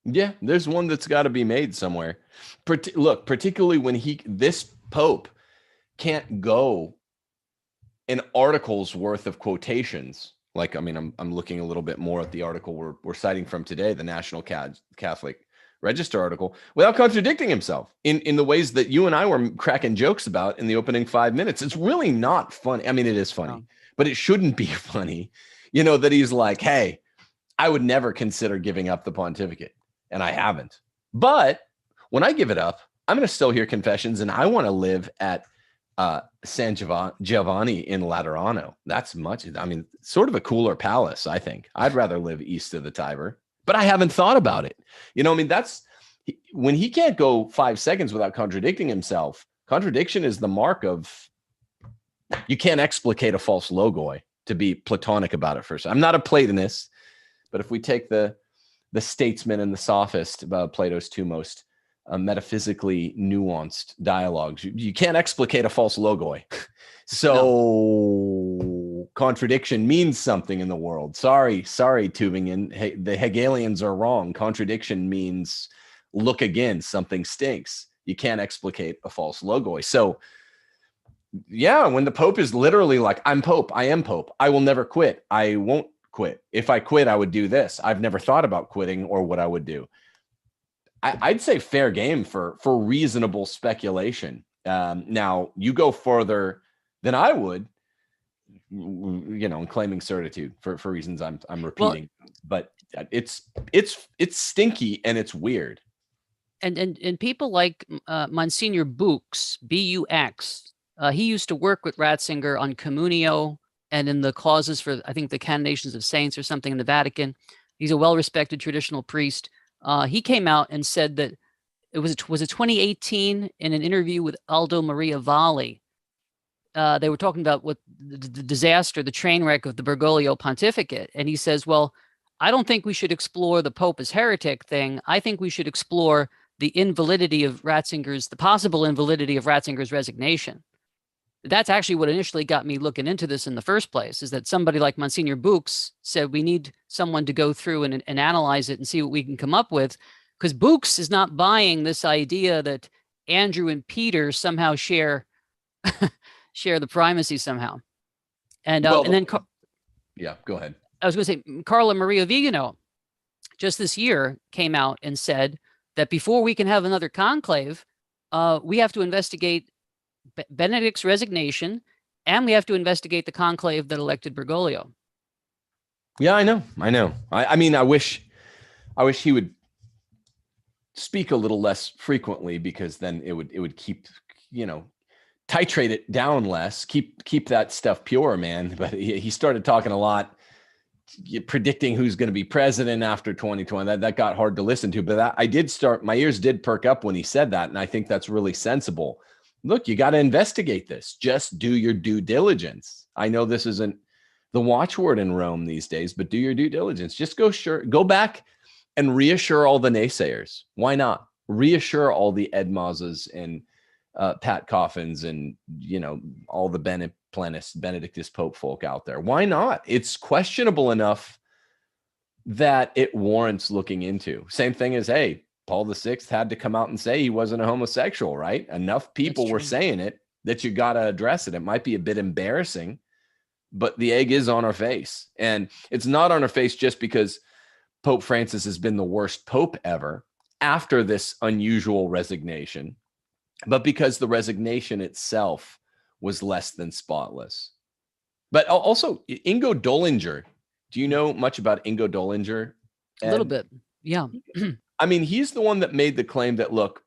Yeah, there's one that's got to be made somewhere. Look, particularly when this Pope can't go an article's worth of quotations. Like, I mean, I'm looking a little bit more at the article we're citing from today, the National Catholic Register article, without contradicting himself in the ways that you and I were cracking jokes about in the opening 5 minutes. It's really not funny. I mean, it is funny, but it shouldn't be funny. That he's like, hey, I would never consider giving up the pontificate, and I haven't. But when I give it up, I'm going to still hear confessions, and I want to live at San Giovanni in Laterano. That's sort of a cooler palace, I think. I'd rather live east of the Tiber, but I haven't thought about it. That's when he can't go 5 seconds without contradicting himself. Contradiction is the mark of, you can't explicate a false logoi, to be Platonic about it first. I'm not a Platonist, but if we take the statesman and the sophist, about Plato's two most metaphysically nuanced dialogues, you can't explicate a false logoi. So contradiction means something in the world. Sorry, Tübingen. Hey, the Hegelians are wrong. Contradiction means look again, something stinks. You can't explicate a false logoi. So yeah, when the Pope is literally like, I'm Pope, I am Pope, I will never quit, I won't quit. If I quit, I would do this. I've never thought about quitting or what I would do. I'd say fair game for reasonable speculation. Now, you go further than I would, in claiming certitude for reasons I'm repeating. Well, but it's stinky and it's weird. And people like Monsignor Bux, B-U-X, he used to work with Ratzinger on Communio and in the clauses for, I think, the canonations of saints or something in the Vatican. He's a well-respected traditional priest. He came out and said that it was 2018 in an interview with Aldo Maria Valli. They were talking about what the disaster, the train wreck of the Bergoglio pontificate. And he says, well, I don't think we should explore the Pope as heretic thing. I think we should explore the invalidity of the possible invalidity of Ratzinger's resignation. That's actually what initially got me looking into this in the first place, is that somebody like Monsignor Bux said we need someone to go through and analyze it and see what we can come up with, because Bux is not buying this idea that Andrew and Peter somehow share the primacy somehow. And then yeah, go ahead. I was going to say Carla Maria Vigano just this year came out and said that before we can have another conclave, we have to investigate Benedict's resignation, and we have to investigate the conclave that elected Bergoglio. Yeah, I know. I mean, I wish he would speak a little less frequently, because then it would keep, titrate it down less, keep that stuff pure, man. But he started talking a lot, predicting who's going to be president after 2020. That got hard to listen to, but my ears did perk up when he said that, and I think that's really sensible. Look, you got to investigate this. Just do your due diligence. I know this isn't the watchword in Rome these days, but do your due diligence. Just go back and reassure all the naysayers. Why not? Reassure all the Ed Mazas and Pat Coffins and, all the Benedictist Pope folk out there. Why not? It's questionable enough that it warrants looking into. Same thing as, hey, Paul VI had to come out and say he wasn't a homosexual, right? Enough people were saying it that you got to address it. It might be a bit embarrassing, but the egg is on our face. And it's not on our face just because Pope Francis has been the worst pope ever after this unusual resignation, but because the resignation itself was less than spotless. But also, Ingo Dollinger. Do you know much about Ingo Dollinger, Ed? A little bit, yeah. I mean, he's the one that made the claim that, look,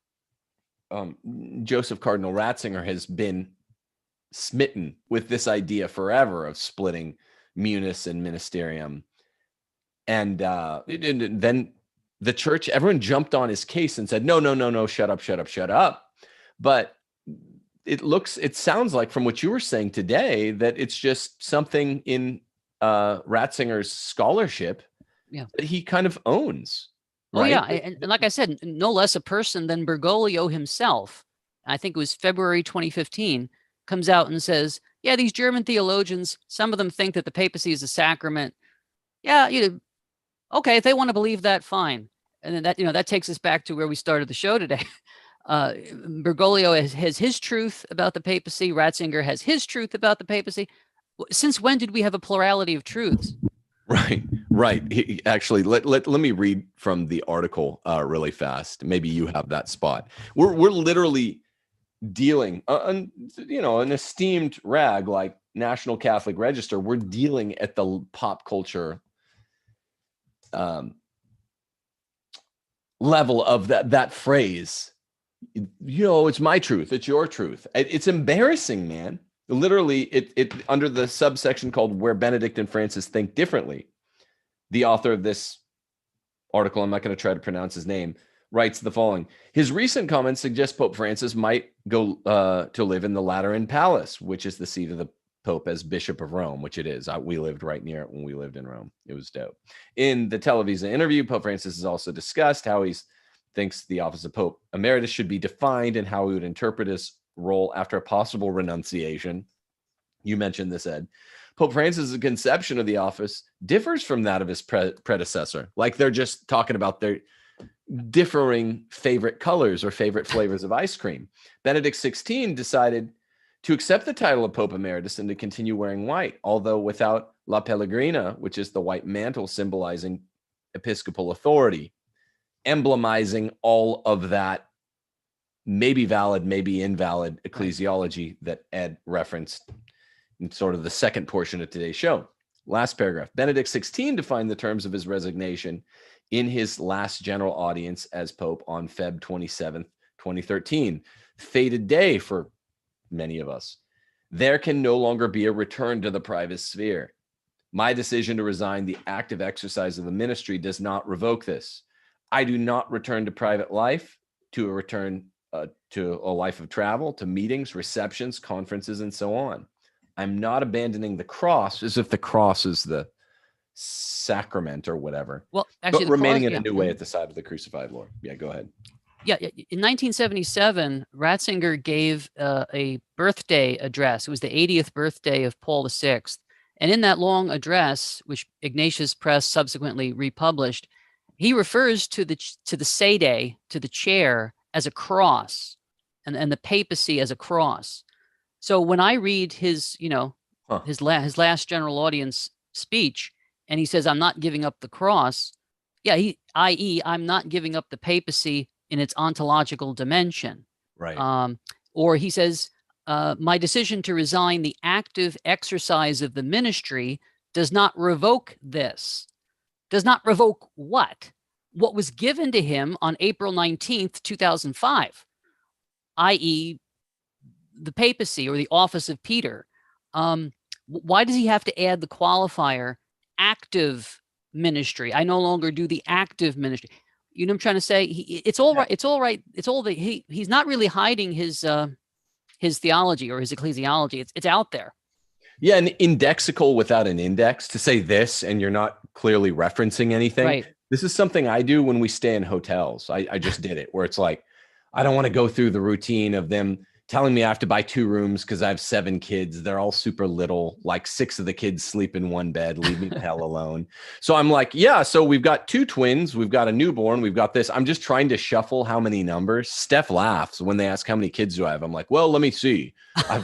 Joseph Cardinal Ratzinger has been smitten with this idea forever of splitting munus and ministerium. And then the church, everyone jumped on his case and said, no, shut up. But it sounds like from what you were saying today that it's just something in Ratzinger's scholarship that he kind of owns. Oh, right? yeah. And like I said, no less a person than Bergoglio himself, I think it was February 2015, comes out and says, yeah, these German theologians, some of them think that the papacy is a sacrament. Yeah, okay, if they want to believe that, fine. And then that takes us back to where we started the show today. Bergoglio has his truth about the papacy. Ratzinger has his truth about the papacy. Since when did we have a plurality of truths? Right. Actually, let me read from the article really fast. Maybe you have that spot. We're literally dealing, an esteemed rag like National Catholic Register. We're dealing at the pop culture level of that phrase. It's my truth. It's your truth. It's embarrassing, man. Literally, it under the subsection called "Where Benedict and Francis Think Differently," the author of this article, I'm not going to try to pronounce his name, writes the following: his recent comments suggest Pope Francis might go to live in the Lateran Palace, which is the seat of the Pope as Bishop of Rome, which it is. We lived right near it when we lived in Rome. It was dope. In the Televisa interview, Pope Francis has also discussed how he thinks the office of Pope Emeritus should be defined and how he would interpret his role after a possible renunciation. You mentioned this, Ed. Pope Francis' conception of the office differs from that of his predecessor. Like they're just talking about their differing favorite colors or favorite flavors of ice cream. Benedict XVI decided to accept the title of Pope Emeritus and to continue wearing white, although without La Pellegrina, which is the white mantle symbolizing episcopal authority, emblemizing all of that maybe valid, maybe invalid ecclesiology that Ed referenced in sort of the second portion of today's show. Last paragraph. Benedict XVI defined the terms of his resignation in his last general audience as Pope on Feb 27th, 2013. Fated day for many of us. There can no longer be a return to the private sphere. My decision to resign the active exercise of the ministry does not revoke this. I do not return to private life, to a return to a life of travel, to meetings, receptions, conferences, and so on. I'm not abandoning the cross as if the cross is the sacrament or whatever. Well, actually, but remaining in a new way at the side of the crucified Lord. Yeah, go ahead. Yeah, in 1977, Ratzinger gave a birthday address. It was the 80th birthday of Paul VI. And in that long address, which Ignatius Press subsequently republished, he refers to the sede, to the chair, as a cross, and the papacy as a cross. So when I read his, his last general audience speech, and he says, I'm not giving up the cross, i.e., I'm not giving up the papacy in its ontological dimension. Right. Or he says, my decision to resign the active exercise of the ministry does not revoke this. Does not revoke what? What was given to him on April 19th, 2005, i.e., the papacy or the office of Peter. Why does he have to add the qualifier active ministry? I no longer do the active ministry. You know what I'm trying to say? It's all right. It's all right. It's all that he's not really hiding his theology or his ecclesiology. It's out there. Yeah, an indexical without an index to say this, and you're not clearly referencing anything. Right. This is something I do when we stay in hotels. I just did it, where it's like, I don't want to go through the routine of them telling me I have to buy 2 rooms because I have 7 kids. They're all super little, like 6 of the kids sleep in one bed, leave me the hell alone. So I'm like, yeah, so we've got 2 twins, we've got a newborn, we've got this. I'm just trying to shuffle how many numbers. Steph laughs when they ask how many kids do I have. I'm like, well, let me see. I'm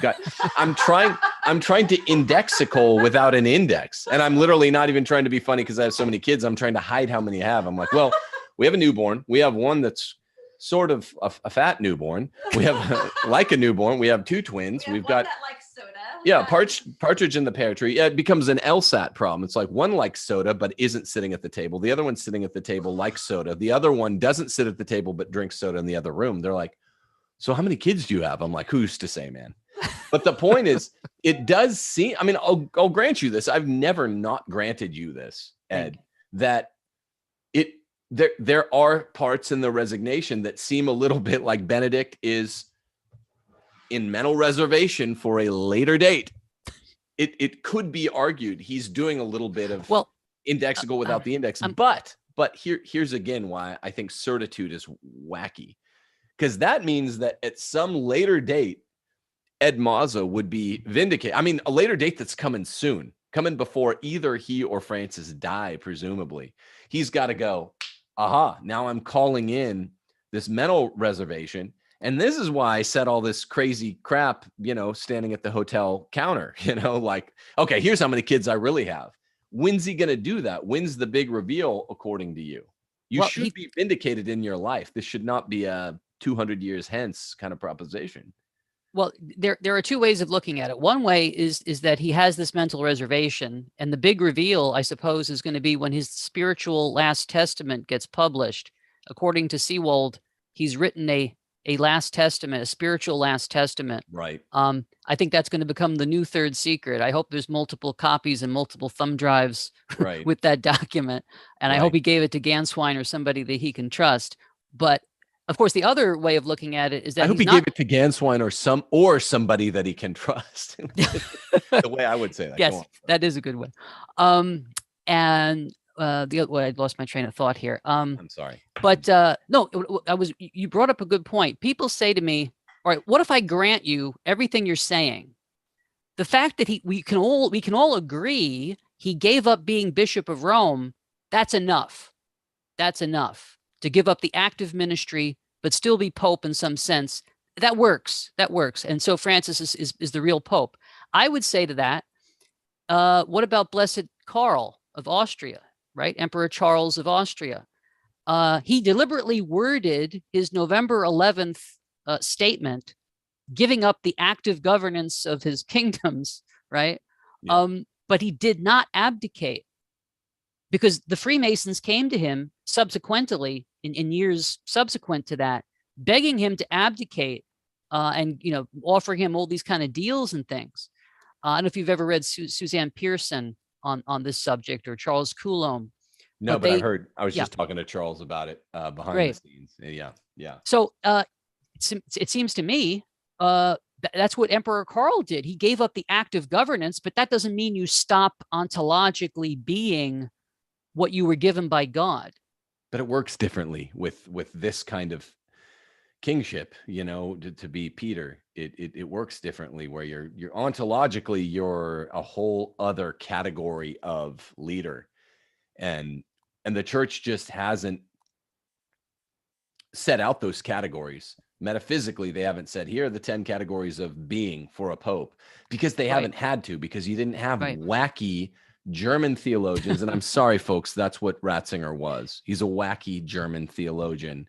trying to indexical without an index. And I'm literally not even trying to be funny because I have so many kids. I'm trying to hide how many I have. I'm like, well, we have a newborn. We have one that's sort of a fat newborn. We have like a newborn. We have 2 twins. We've got that likes soda. Yeah, partridge in the pear tree. Yeah, it becomes an LSAT problem. It's like one likes soda but isn't sitting at the table. The other one's sitting at the table likes soda. The other one doesn't sit at the table but drinks soda in the other room. They're like, so how many kids do you have? I'm like, who's to say, man? But the point is, it does seem, I mean, I'll grant you this. I've never not granted you this, Ed, that there are parts in the resignation that seem a little bit like Benedict is in mental reservation for a later date. It could be argued he's doing a little bit of indexical without the index. But here's again why I think certitude is wacky. Because that means that at some later date, Ed Mazza would be vindicated. I mean, a later date that's coming soon, coming before either he or Francis die, presumably. He's got to go, aha, now I'm calling in this mental reservation. And this is why I said all this crazy crap, standing at the hotel counter, like, okay, here's how many kids I really have. When's he going to do that? When's the big reveal, according to you? You should be vindicated in your life. This should not be a 200 years hence kind of proposition. Well, there are two ways of looking at it. One way is that he has this mental reservation, and the big reveal, I suppose, is going to be when his spiritual last testament gets published. According to Seawold, he's written a last testament, a spiritual last testament. Right. I think that's going to become the new third secret. I hope there's multiple copies and multiple thumb drives with that document. And I hope he gave it to Ganswein or somebody that he can trust. But of course, the other way of looking at it is that I hope he gave it to Ganswein or somebody that he can trust. The way I would say that. Yes, that is a good one. And the other way, I lost my train of thought here. I'm sorry. But no, you brought up a good point. People say to me, all right, what if I grant you everything you're saying? The fact that we can all agree he gave up being Bishop of Rome, that's enough. That's enough to give up the active ministry, but still be Pope in some sense. That works. That works. And so Francis is the real Pope. I would say to that, what about Blessed Karl of Austria, right? Emperor Charles of Austria. He deliberately worded his November 11th statement, giving up the active governance of his kingdoms, right? Yeah. But he did not abdicate, because the Freemasons came to him subsequently in years subsequent to that, begging him to abdicate and offering him all these kind of deals and things. I don't know if you've ever read Suzanne Pearson on this subject, or Charles Coulomb. No, but I was just talking to Charles about it behind the scenes. Yeah. So it seems to me that's what Emperor Karl did. He gave up the active governance, but that doesn't mean you stop ontologically being what you were given by God. But it works differently with this kind of kingship, to be Peter. It works differently, where you're ontologically, you're a whole other category of leader. And the church just hasn't set out those categories. Metaphysically, they haven't said, here are the 10 categories of being for a pope, because they haven't had to, because you didn't have wacky German theologians. And I'm sorry, folks, that's what Ratzinger was. He's a wacky German theologian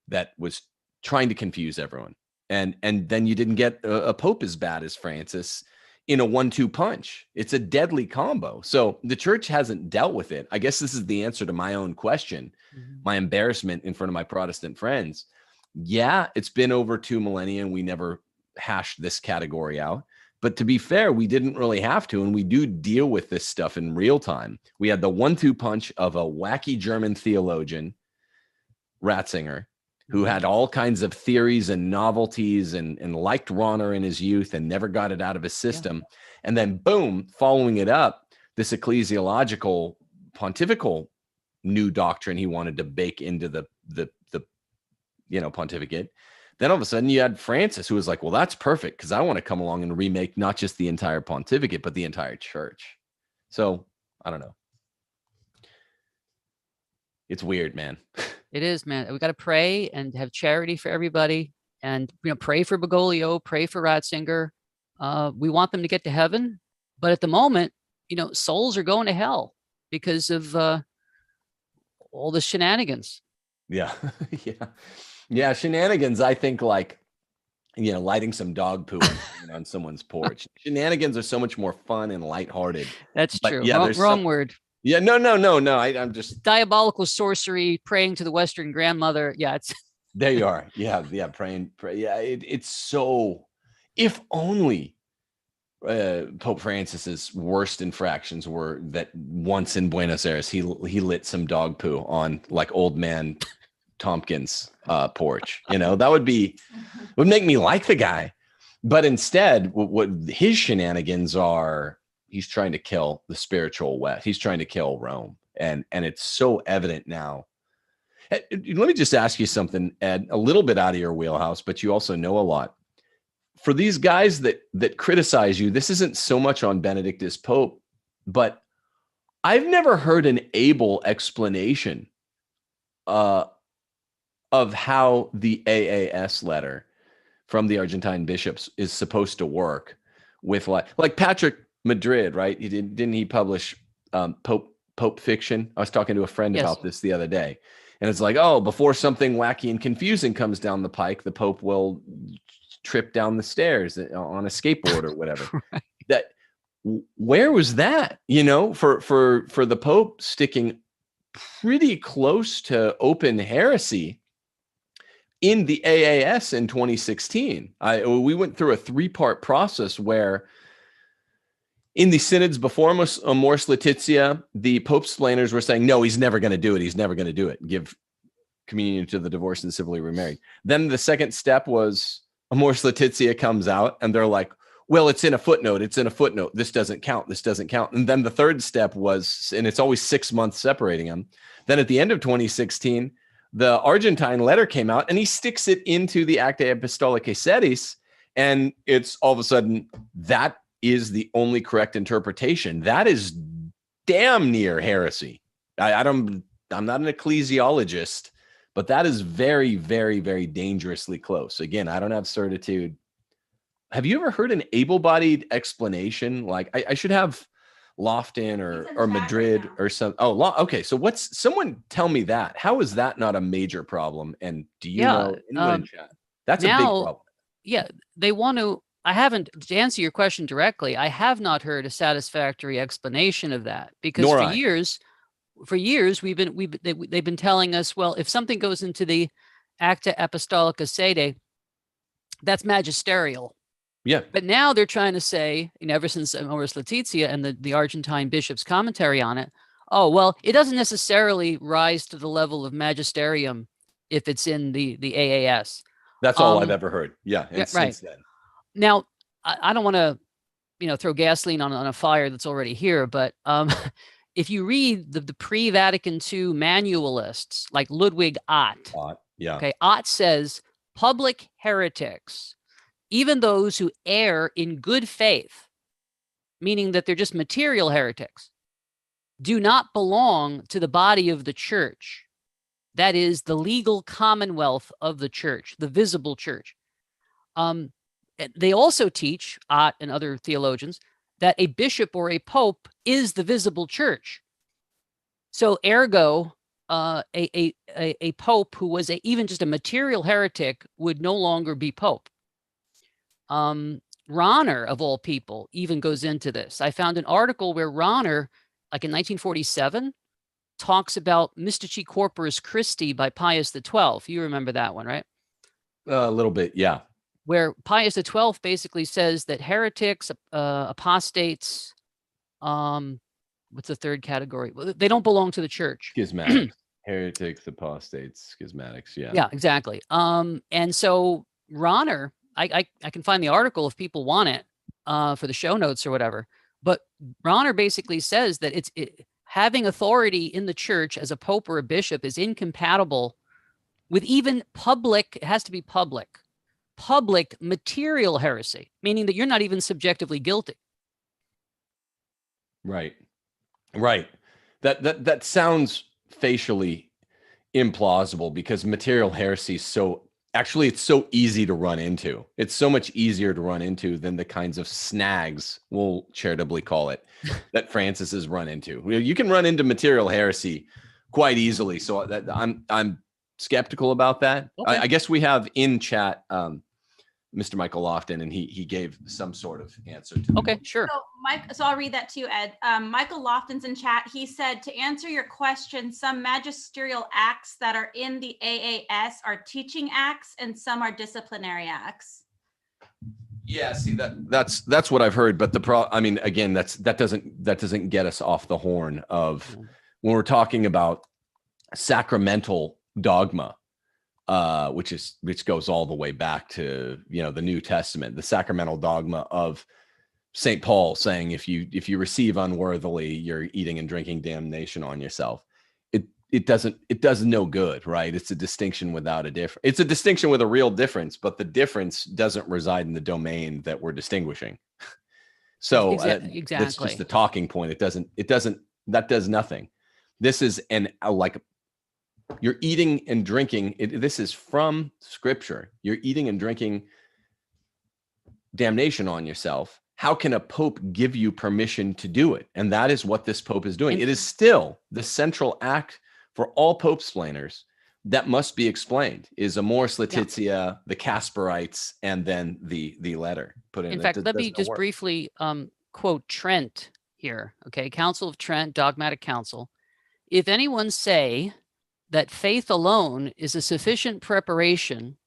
that was trying to confuse everyone. And then you didn't get a pope as bad as Francis in a 1-2 punch. It's a deadly combo. So the church hasn't dealt with it. I guess this is the answer to my own question, my embarrassment in front of my Protestant friends. Yeah, it's been over 2 millennia, and we never hashed this category out. But to be fair, we didn't really have to, and we do deal with this stuff in real time. We had the 1-2 punch of a wacky German theologian, Ratzinger, who had all kinds of theories and novelties and liked Rahner in his youth and never got it out of his system. Yeah. And then boom, following it up, this ecclesiological pontifical new doctrine he wanted to bake into the pontificate. Then all of a sudden you had Francis, who was like, well, that's perfect, because I want to come along and remake not just the entire pontificate, but the entire church. So I don't know. It's weird, man. It is, man. We got to pray and have charity for everybody, and pray for Bergoglio, pray for Ratzinger. We want them to get to heaven, but at the moment, souls are going to hell because of all the shenanigans. Yeah. Yeah. Shenanigans. I think, like, lighting some dog poo on someone's porch. Shenanigans are so much more fun and lighthearted. That's But true. yeah, there's wrong word. Yeah, no. I'm just Diabolical sorcery, praying to the Western grandmother. Yeah, it's there. You are. Yeah, praying. Yeah, it's so. If only Pope Francis's worst infractions were that once in Buenos Aires he lit some dog poo on like old man Tompkins' porch. That would make me like the guy. But instead, what his shenanigans are, he's trying to kill the spiritual West. He's trying to kill Rome. And it's so evident now. Let me just ask you something, Ed, a little bit out of your wheelhouse, but you also know a lot. For these guys that criticize you, this isn't so much on Benedict as Pope, but I've never heard an able explanation of how the AAS letter from the Argentine bishops is supposed to work with like Patrick Madrid, right? Didn't he publish Pope fiction? I was talking to a friend about this the other day, and it's like, oh, before something wacky and confusing comes down the pike, the Pope will trip down the stairs on a skateboard or whatever. Right. Where was that? For the Pope sticking pretty close to open heresy in the AAS in 2016. We went through a 3-part process where in the synods before Amoris Laetitia, the Pope's splainers were saying, no, he's never going to do it. He's never going to do it. Give communion to the divorced and civilly remarried. Then the second step was Amoris Laetitia comes out and they're like, well, it's in a footnote. It's in a footnote. This doesn't count. This doesn't count. And then the third step was, and it's always 6 months separating them. Then at the end of 2016, the Argentine letter came out and he sticks it into the Acta Apostolicae Sedis. And it's all of a sudden, that is the only correct interpretation. That is damn near heresy. I'm not an ecclesiologist, but that is very, very, very dangerously close. Again, I don't have certitude. Have you ever heard an able-bodied explanation? Like I should have Lofton or Madrid or some. Oh, okay. So someone tell me that. How is that not a major problem? And do you know anyone in chat? That's a big problem. Yeah, they want to. To answer your question directly, I have not heard a satisfactory explanation of that because for years they've been telling us, well, if something goes into the Acta Apostolica Sede, that's magisterial. Yeah. But now they're trying to say, ever since Amoris Laetitia and the Argentine bishop's commentary on it, oh, well, it doesn't necessarily rise to the level of magisterium if it's in the AAS. That's all I've ever heard. Yeah. And since then. Now, I don't want to, throw gasoline on a fire that's already here, but if you read the pre-Vatican II manualists, like Ludwig Ott, Ott says public heretics, even those who err in good faith, meaning that they're just material heretics, do not belong to the body of the church. That is the legal commonwealth of the church, the visible church. They also teach, Ott and other theologians, that a bishop or a pope is the visible church. So ergo, a pope who was even just a material heretic would no longer be pope. Rahner, of all people, even goes into this. I found an article where Rahner, like in 1947, talks about Mystici Corporis Christi by Pius XII. You remember that one, right? A little bit, yeah. Where Pius XII basically says that heretics, apostates, what's the third category? Well, they don't belong to the church. Schismatics, heretics, apostates, schismatics. Yeah. Yeah, exactly. And so Rahner, I can find the article if people want it for the show notes or whatever. But Rahner basically says that having authority in the church as a pope or a bishop is incompatible with even public. It has to be public material heresy, meaning that you're not even subjectively guilty. Right. That sounds facially implausible because material heresy is it's so easy to run into. It's so much easier to run into than the kinds of snags, we'll charitably call it, that Francis has run into. You can run into material heresy quite easily. So I'm skeptical about that. Okay. I guess we have in chat Mr. Michael Lofton, and he gave some sort of answer to Okay, it. sure. So I'll read that to you, Ed. Michael Lofton's in chat. He said, to answer your question, some magisterial acts that are in the AAS are teaching acts and some are disciplinary acts. Yeah, see that's what I've heard, but I mean, again, that doesn't get us off the horn of when we're talking about sacramental dogma, which goes all the way back to, the New Testament, the sacramental dogma of St. Paul saying if you receive unworthily, you're eating and drinking damnation on yourself. It does no good, right? It's a distinction without a difference. It's a distinction with a real difference, but the difference doesn't reside in the domain that we're distinguishing. So exactly. That's just the talking point. That does nothing. This is like you're eating and drinking. This is from Scripture. You're eating and drinking damnation on yourself. How can a pope give you permission to do it? And that is what this pope is doing. It is still the central act for all pope splainers that must be explained is Amoris Laetitia, the Casparites, and then the letter put in. In fact, let me just briefly quote Trent here. Okay, Council of Trent, Dogmatic Council. If anyone say that faith alone is a sufficient preparation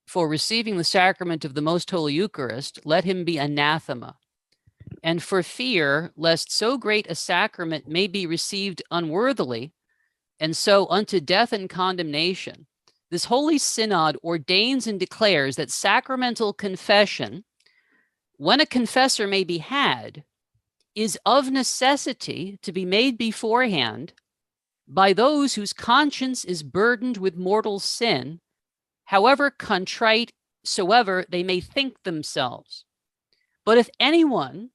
for receiving the sacrament of the Most Holy Eucharist, let him be anathema. And for fear lest so great a sacrament may be received unworthily, and so unto death and condemnation, this Holy Synod ordains and declares that sacramental confession, when a confessor may be had, is of necessity to be made beforehand by those whose conscience is burdened with mortal sin, however contrite soever they may think themselves. But if anyone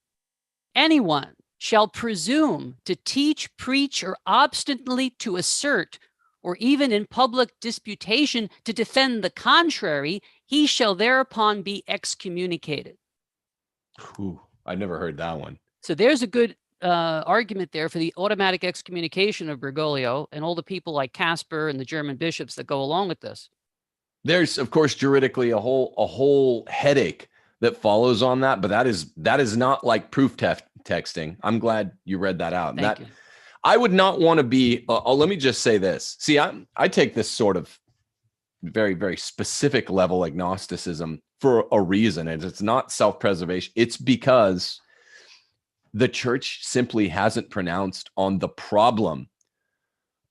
shall presume to teach, preach, or obstinately to assert, or even in public disputation to defend the contrary, he shall thereupon be excommunicated. Ooh, I never heard that one. So there's a good argument there for the automatic excommunication of Bergoglio and all the people like Casper and the German bishops that go along with this. There's, of course, juridically a whole headache that follows on that, but that is not like proof texting. I'm glad you read that out. Thank you. I would not want to be. Let me just say this. See, I take this sort of very, very specific level agnosticism for a reason, and it's not self-preservation. It's because the church simply hasn't pronounced on the problem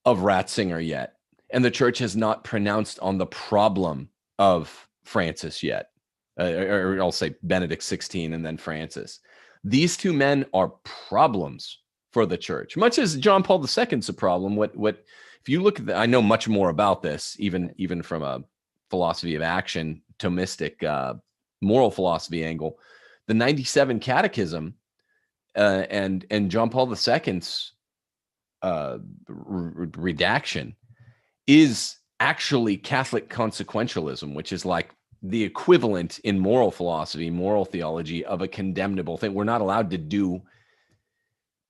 of Ratzinger yet. And the church has not pronounced on the problem of Francis yet. Or I'll say Benedict XVI and then Francis. These two men are problems for the church, much as John Paul II's a problem. What if you look at I know much more about this, even from a philosophy of action, Thomistic, moral philosophy angle. The 97 Catechism and John Paul II's redaction is actually Catholic consequentialism, which is like the equivalent in moral philosophy, moral theology of a condemnable thing. We're not allowed to do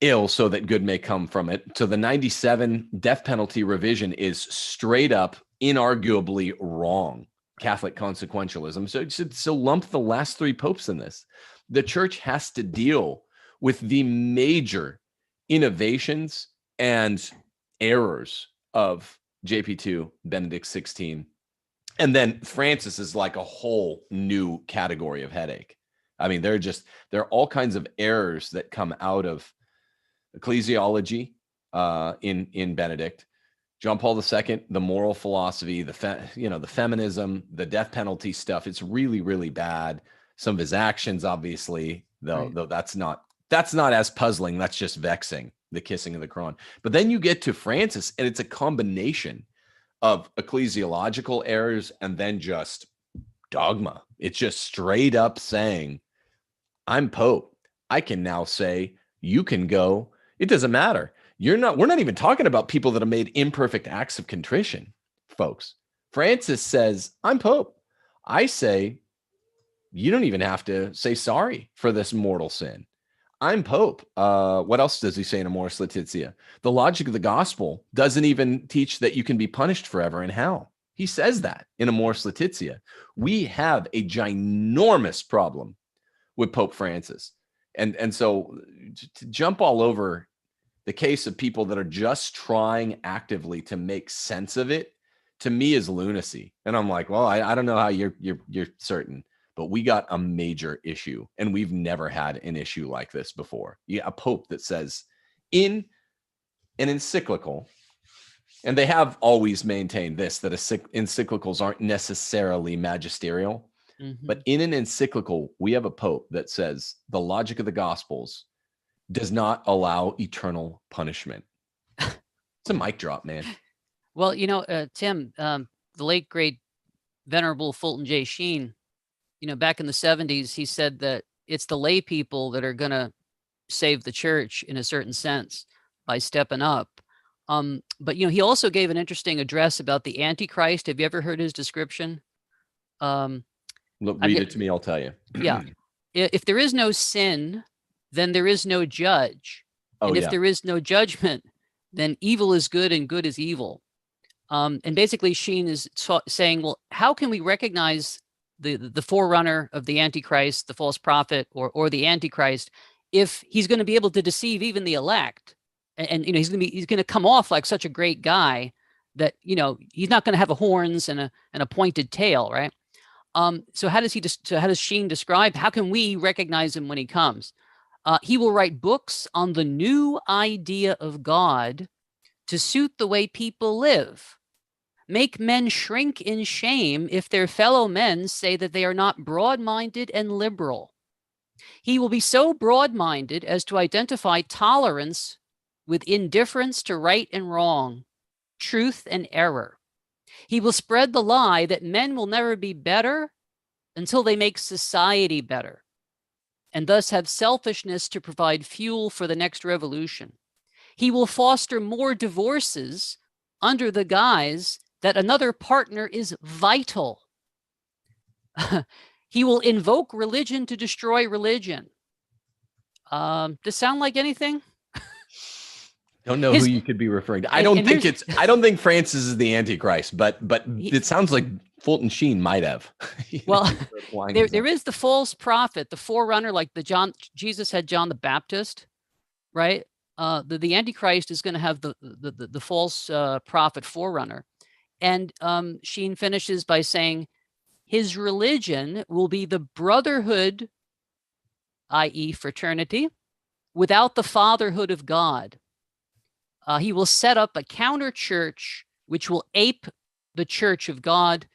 ill so that good may come from it. So the 97 death penalty revision is straight up, inarguably wrong Catholic consequentialism. So it should still lump the last three popes in this. The church has to deal with the major innovations and errors of JP2, Benedict XVI. And then Francis is like a whole new category of headache. I mean, there are all kinds of errors that come out of ecclesiology in Benedict. John Paul II, the moral philosophy, the feminism, the death penalty stuff. It's really, really bad. Some of his actions, obviously, though that's not as puzzling. That's just vexing, the kissing of the Quran. But then you get to Francis, and it's a combination of ecclesiological errors and then just dogma. It's just straight up saying, I'm Pope. I can now say, you can go. It doesn't matter. We're not even talking about people that have made imperfect acts of contrition, folks. Francis says, I'm Pope. I say, you don't even have to say sorry for this mortal sin. I'm Pope. What else does he say in Amoris Laetitia? The logic of the gospel doesn't even teach that you can be punished forever in hell. He says that in Amoris Laetitia. We have a ginormous problem with Pope Francis. And so to jump all over the case of people that are just trying actively to make sense of it, to me, is lunacy. And I'm like, well, I don't know how you're certain, but we got a major issue, and we've never had an issue like this before. A pope that says in an encyclical, and they have always maintained this, that encyclicals aren't necessarily magisterial, but in an encyclical, we have a pope that says the logic of the Gospels does not allow eternal punishment. It's a mic drop, man. Well, Tim, the late, great, venerable Fulton J. Sheen, back in the 70s, he said that it's the lay people that are going to save the church in a certain sense by stepping up. But, he also gave an interesting address about the Antichrist. Have you ever heard his description? Look, read it to me, I'll tell you. Yeah. If there is no sin, then there is no judge. And if there is no judgment, then evil is good and good is evil. And basically Sheen is saying, well, how can we recognize the forerunner of the Antichrist, the false prophet, or the Antichrist, if he's going to be able to deceive even the elect? And he's going to come off like such a great guy that, he's not going to have horns and a pointed tail, right? So how does Sheen describe, how can we recognize him when he comes? He will write books on the new idea of God to suit the way people live. Make men shrink in shame if their fellow men say that they are not broad-minded and liberal. He will be so broad-minded as to identify tolerance with indifference to right and wrong, truth and error. He will spread the lie that men will never be better until they make society better, and thus have selfishness to provide fuel for the next revolution. He will foster more divorces under the guise that another partner is vital. He will invoke religion to destroy religion. Does it sound like anything? Don't know who you could be referring to. I don't think Francis is the Antichrist, but it sounds like Fulton Sheen might have. Well, there is the false prophet, the forerunner, like Jesus had John the Baptist, right? The Antichrist is going to have the false prophet forerunner. And Sheen finishes by saying his religion will be the brotherhood, i.e. fraternity, without the fatherhood of God. He will set up a counter church which will ape the church of God,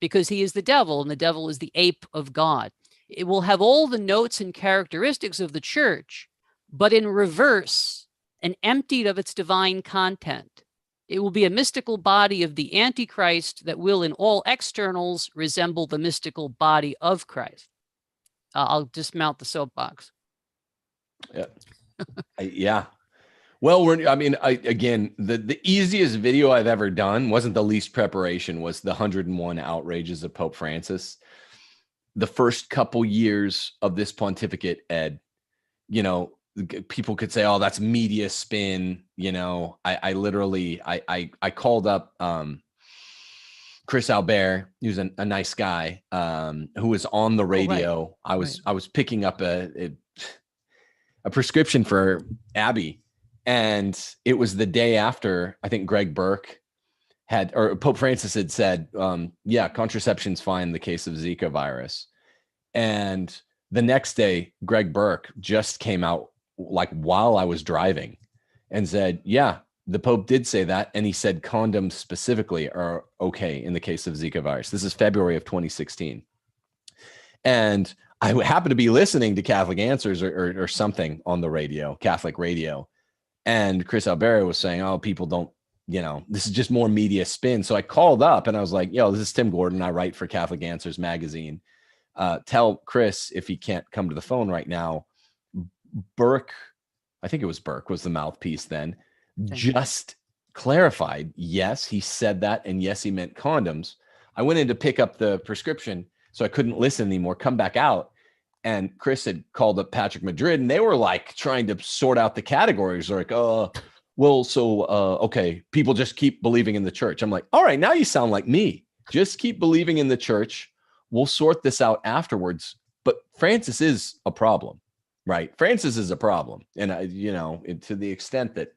because he is the devil and the devil is the ape of God. It will have all the notes and characteristics of the church, but in reverse and emptied of its divine content. It will be a mystical body of the Antichrist that will in all externals resemble the mystical body of Christ. I'll dismount the soapbox. Yeah. Well, again, the easiest video I've ever done wasn't the least preparation, was the 101 outrages of Pope Francis. The first couple years of this pontificate, Ed, people could say, oh, that's media spin. I literally called up Chris Albert, who's a nice guy, who was on the radio. Oh, right. I was picking up a prescription for Abby. And it was the day after, I think Greg Burke Pope Francis had said, contraception's fine in the case of Zika virus. And the next day, Greg Burke just came out like while I was driving and said, yeah, the Pope did say that. And he said condoms specifically are okay in the case of Zika virus. This is February of 2016. And I happened to be listening to Catholic Answers or something on the radio, Catholic radio. And Chris Albert was saying, oh, people don't, this is just more media spin. So I called up and I was like, this is Tim Gordon. I write for Catholic Answers magazine. Tell Chris if he can't come to the phone right now. Burke, I think it was Burke, was the mouthpiece then, just clarified, yes, he said that. And yes, he meant condoms. I went in to pick up the prescription, so I couldn't listen anymore, come back out. And Chris had called up Patrick Madrid, and they were like trying to sort out the categories. They're like, oh, well, so, okay, people just keep believing in the church. I'm like, all right, now you sound like me. Just keep believing in the church. We'll sort this out afterwards. But Francis is a problem, right? Francis is a problem. And, to the extent that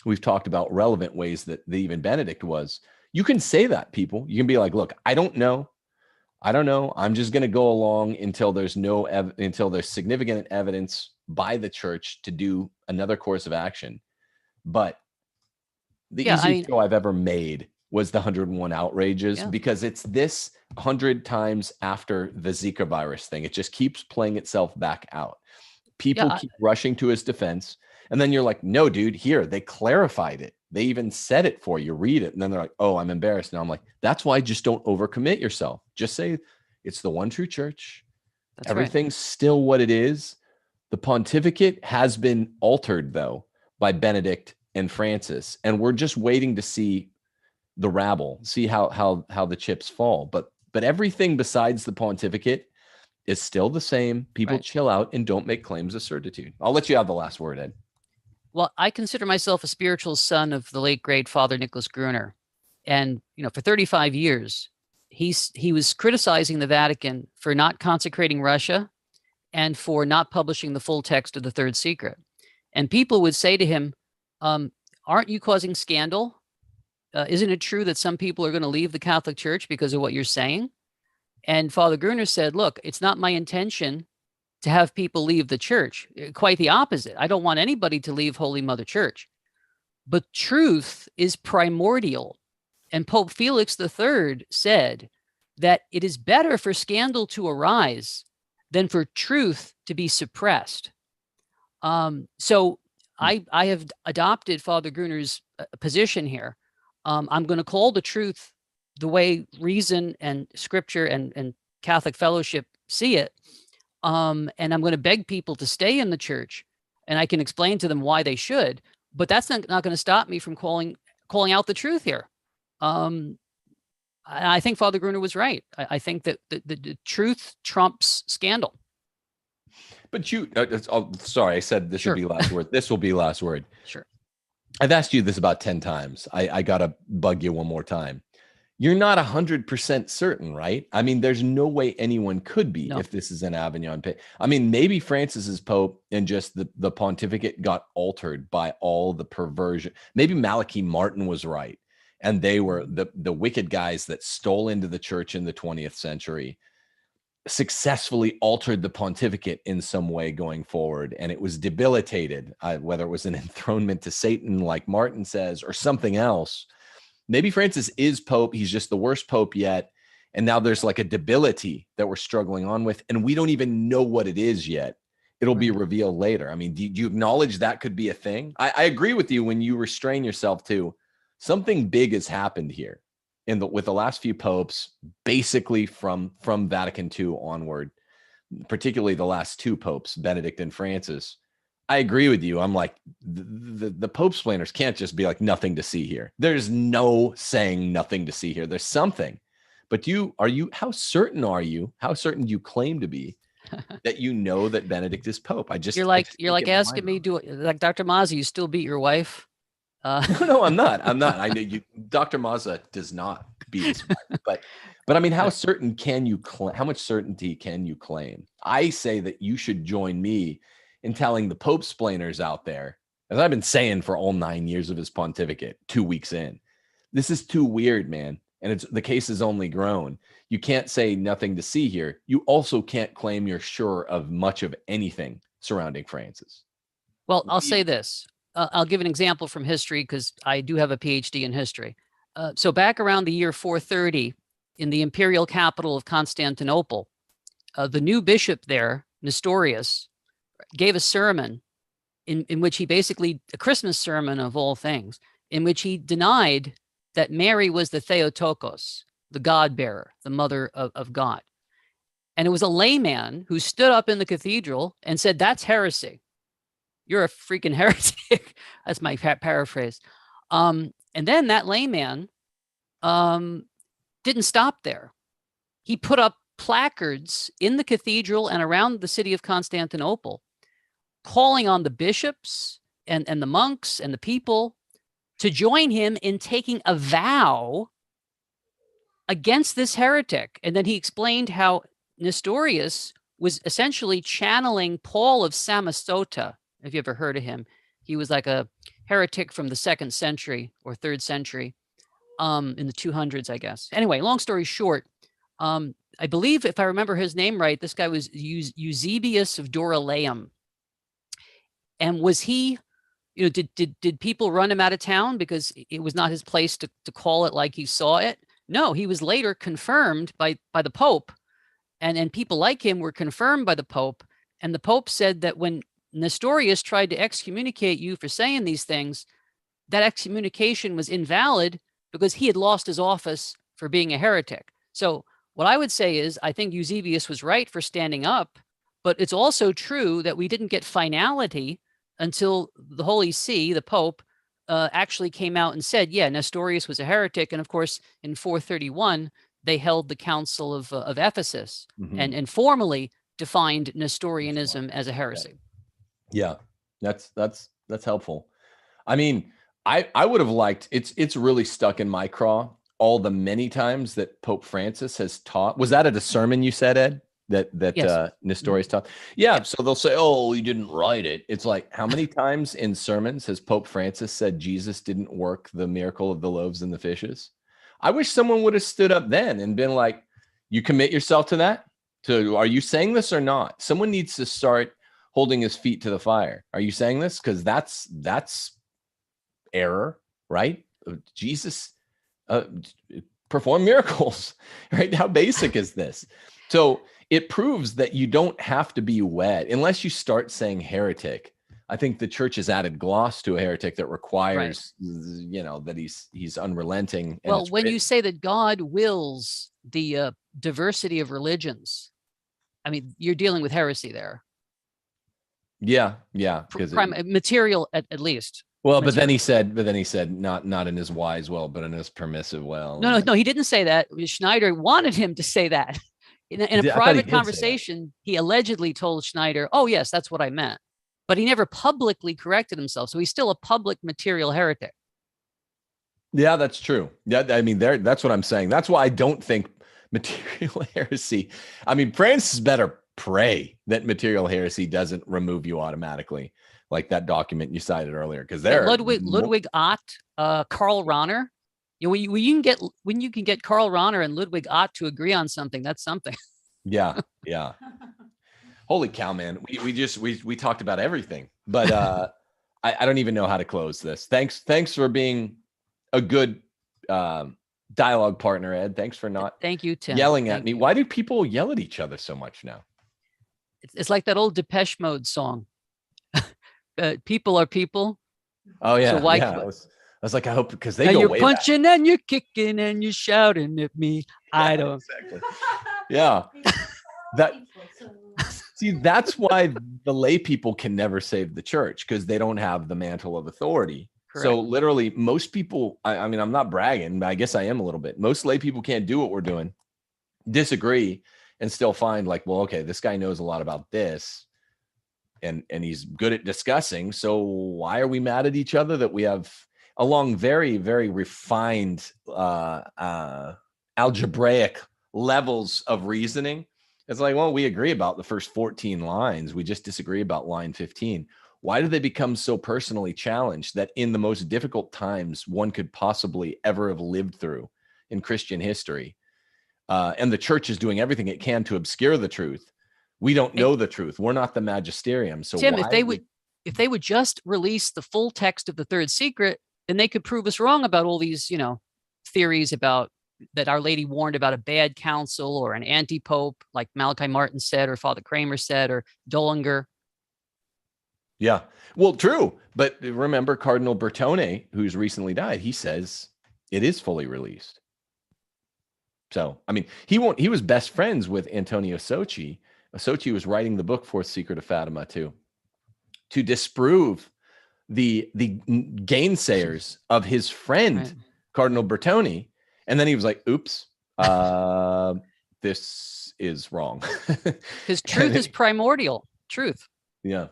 we've talked about relevant ways that even Benedict was, you can say that, people. You can be like, look, I don't know. I'm just going to go along until there's until there's significant evidence by the church to do another course of action. But the easiest show I've ever made was the 101 outrages, because it's this 100 times after the Zika virus thing. It just keeps playing itself back out. People keep rushing to his defense. And then you're like, no, dude, here, they clarified it. They even said it for you. Read it. And then they're like, oh, I'm embarrassed now. I'm like, that's why just don't overcommit yourself. Just say it's the one true church. That's Everything's still what it is. The pontificate has been altered, though, by Benedict and Francis. And we're just waiting to see the rabble, see how the chips fall. But everything besides the pontificate is still the same. People chill out and don't make claims of certitude. I'll let you have the last word, Ed. Well, I consider myself a spiritual son of the late great Father Nicholas Gruner. And, for 35 years, he was criticizing the Vatican for not consecrating Russia and for not publishing the full text of the Third Secret. And people would say to him, aren't you causing scandal? Isn't it true that some people are going to leave the Catholic Church because of what you're saying? And Father Gruner said, look, it's not my intention to have people leave the church. Quite the opposite. I don't want anybody to leave Holy Mother Church. But truth is primordial. And Pope Felix III said that it is better for scandal to arise than for truth to be suppressed. So I have adopted Father Gruner's position here. I'm going to call the truth the way reason and scripture and Catholic fellowship see it. And I'm going to beg people to stay in the church, and I can explain to them why they should, but that's not going to stop me from calling out the truth here. I think Father Gruner was right. I think that the truth trumps scandal. But sorry, I said this would be last word. This will be last word. Sure. I've asked you this about 10 times. I got to bug you one more time. You're not 100% certain, right? I mean, there's no way anyone could be if this is an Avignon. I mean, maybe Francis is Pope and just the pontificate got altered by all the perversion. Maybe Malachi Martin was right, and they were the wicked guys that stole into the church in the 20th century, successfully altered the pontificate in some way going forward, and it was debilitated, whether it was an enthronement to Satan, like Martin says, or something else. Maybe Francis is Pope. He's just the worst Pope yet. And now there's like a debility that we're struggling on with, and we don't even know what it is yet. It'll be revealed later. I mean, do you acknowledge that could be a thing? I agree with you when you restrain yourself to something big has happened here with the last few popes, basically from Vatican II onward, particularly the last two popes, Benedict and Francis. I agree with you. I'm like, the Pope splainers can't just be like, nothing to see here. There's no saying nothing to see here. There's something. But how certain are you? How certain do you claim to be that you know that Benedict is Pope? You're like asking me, like Dr. Mazza, you still beat your wife? No, I'm not. I know you. Dr. Mazza does not beat his wife. But I mean, how certain can you claim? How much certainty can you claim? I say that you should join me in telling the Pope splainers out there, as I've been saying for all 9 years of his pontificate, 2 weeks in, this is too weird, man. And the case has only grown. You can't say nothing to see here. You also can't claim you're sure of much of anything surrounding Francis. Well, I'll say this. I'll give an example from history because I do have a PhD in history. So back around the year 430, in the imperial capital of Constantinople, the new bishop there, Nestorius, gave a sermon in which he basically, a Christmas sermon of all things, in which he denied that Mary was the Theotokos, the God bearer, the mother of God. And it was a layman who stood up in the cathedral and said, that's heresy. You're a freaking heretic. That's my paraphrase. And then that layman didn't stop there. He put up placards in the cathedral and around the city of Constantinople, calling on the bishops and the monks and the people to join him in taking a vow against this heretic. And then he explained how Nestorius was essentially channeling Paul of Samosata. Have you ever heard of him? He was like a heretic from the 2nd century or 3rd century, in the 200s, I guess. Anyway, long story short, I believe, if I remember his name right, this guy was Eusebius of Dorylaeum. And was he, you know, did people run him out of town because it was not his place to call it like he saw it? No, he was later confirmed by the Pope, and people like him were confirmed by the Pope. And the Pope said that when Nestorius tried to excommunicate you for saying these things, that excommunication was invalid because he had lost his office for being a heretic. So what I would say is, I think Eusebius was right for standing up, but it's also true that we didn't get finality until the Holy See, the Pope, actually came out and said, yeah, Nestorius was a heretic. And of course, in 431, they held the Council of Ephesus and formally defined Nestorianism as a heresy. Yeah, that's helpful. I mean, I would have liked, it's really stuck in my craw all the many times that Pope Francis has taught. Was that at a sermon you said, Ed? That Yes. Nestorius taught? Yeah, so they'll say, oh, you didn't write it. It's like, how many times in sermons has Pope Francis said Jesus didn't work the miracle of the loaves and the fishes? I wish someone would have stood up then and been like, you commit yourself to that? Are you saying this or not? Someone needs to start holding his feet to the fire. Are you saying this? Because that's error, right? Jesus performed miracles, right? How basic is this? So it proves that you don't have to be wed unless you start saying heretic. I think the church has added gloss to a heretic that requires, you know, that he's unrelenting. And well, when you say that God wills the diversity of religions, I mean, you're dealing with heresy there. Yeah. Material at least. Well, but then he said, not in his wise will, but in his permissive will. No, he didn't say that. Schneider wanted him to say that. In a private conversation, he allegedly told Schneider, oh, yes, that's what I meant. But he never publicly corrected himself. So he's still a public material heretic. Yeah, that's true. Yeah, I mean, that's what I'm saying. That's why I don't think material heresy. I mean, Francis better pray that material heresy doesn't remove you automatically, like that document you cited earlier. Because there, Ludwig Ott, Karl Rahner. You know, when you can get Karl Rahner and Ludwig Ott to agree on something, that's something. Yeah. Holy cow, man. We talked about everything, but I don't even know how to close this. Thanks for being a good dialogue partner, Ed. Thanks for not Thank you, Tim. Yelling at me. Why do people yell at each other so much now? It's like that old Depeche Mode song. People are people. Oh yeah. So why? Yeah. I was like, I hope, because they go you're way punching back. And you're kicking and you're shouting at me. Yeah, I don't. Exactly. Yeah. That's why the lay people can never save the church, because they don't have the mantle of authority. Correct. So literally most people, I mean, I'm not bragging, but I guess I am a little bit. Most lay people can't do what we're doing, disagree, and still find like, well, okay, this guy knows a lot about this. And he's good at discussing. So why are we mad at each other that we have along very, very refined algebraic levels of reasoning? It's like, well, we agree about the first 14 lines. We just disagree about line 15. Why do they become so personally challenged that in the most difficult times one could possibly ever have lived through in Christian history, and the church is doing everything it can to obscure the truth? We don't know the truth. We're not the magisterium. So Tim, if they would just release the full text of the Third Secret, then they could prove us wrong about all these, theories about that Our Lady warned about a bad council or an anti-pope, like Malachi Martin said, or Father Kramer said, or Dollinger. Yeah, well, true. But remember Cardinal Bertone, who's recently died, he says it is fully released. So, I mean, he was best friends with Antonio Socci. Socci was writing the book Fourth Secret of Fatima to disprove the gainsayers of his friend, right, Cardinal Bertone. And then he was like, oops, this is wrong. Because truth is primordial. Truth. Yeah.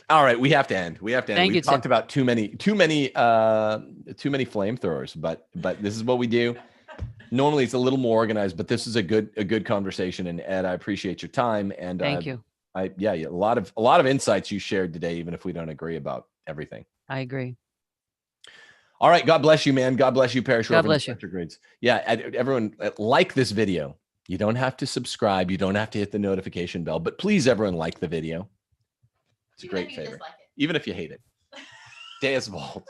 All right, we have to end. We have to end. Thank you, We've Tim. talked about too many flamethrowers, but this is what we do. Normally it's a little more organized, but this is a good conversation. And Ed, I appreciate your time. And Thank you. Yeah, a lot of insights you shared today, even if we don't agree about everything. I agree. All right, God bless you, man. God bless you, Parish God Reverend bless you. Retrogrades. Yeah, everyone, like this video. You don't have to subscribe. You don't have to hit the notification bell, but please, everyone, like the video. It's a great favor. Dislike it. Even if you hate it. Deus Vult.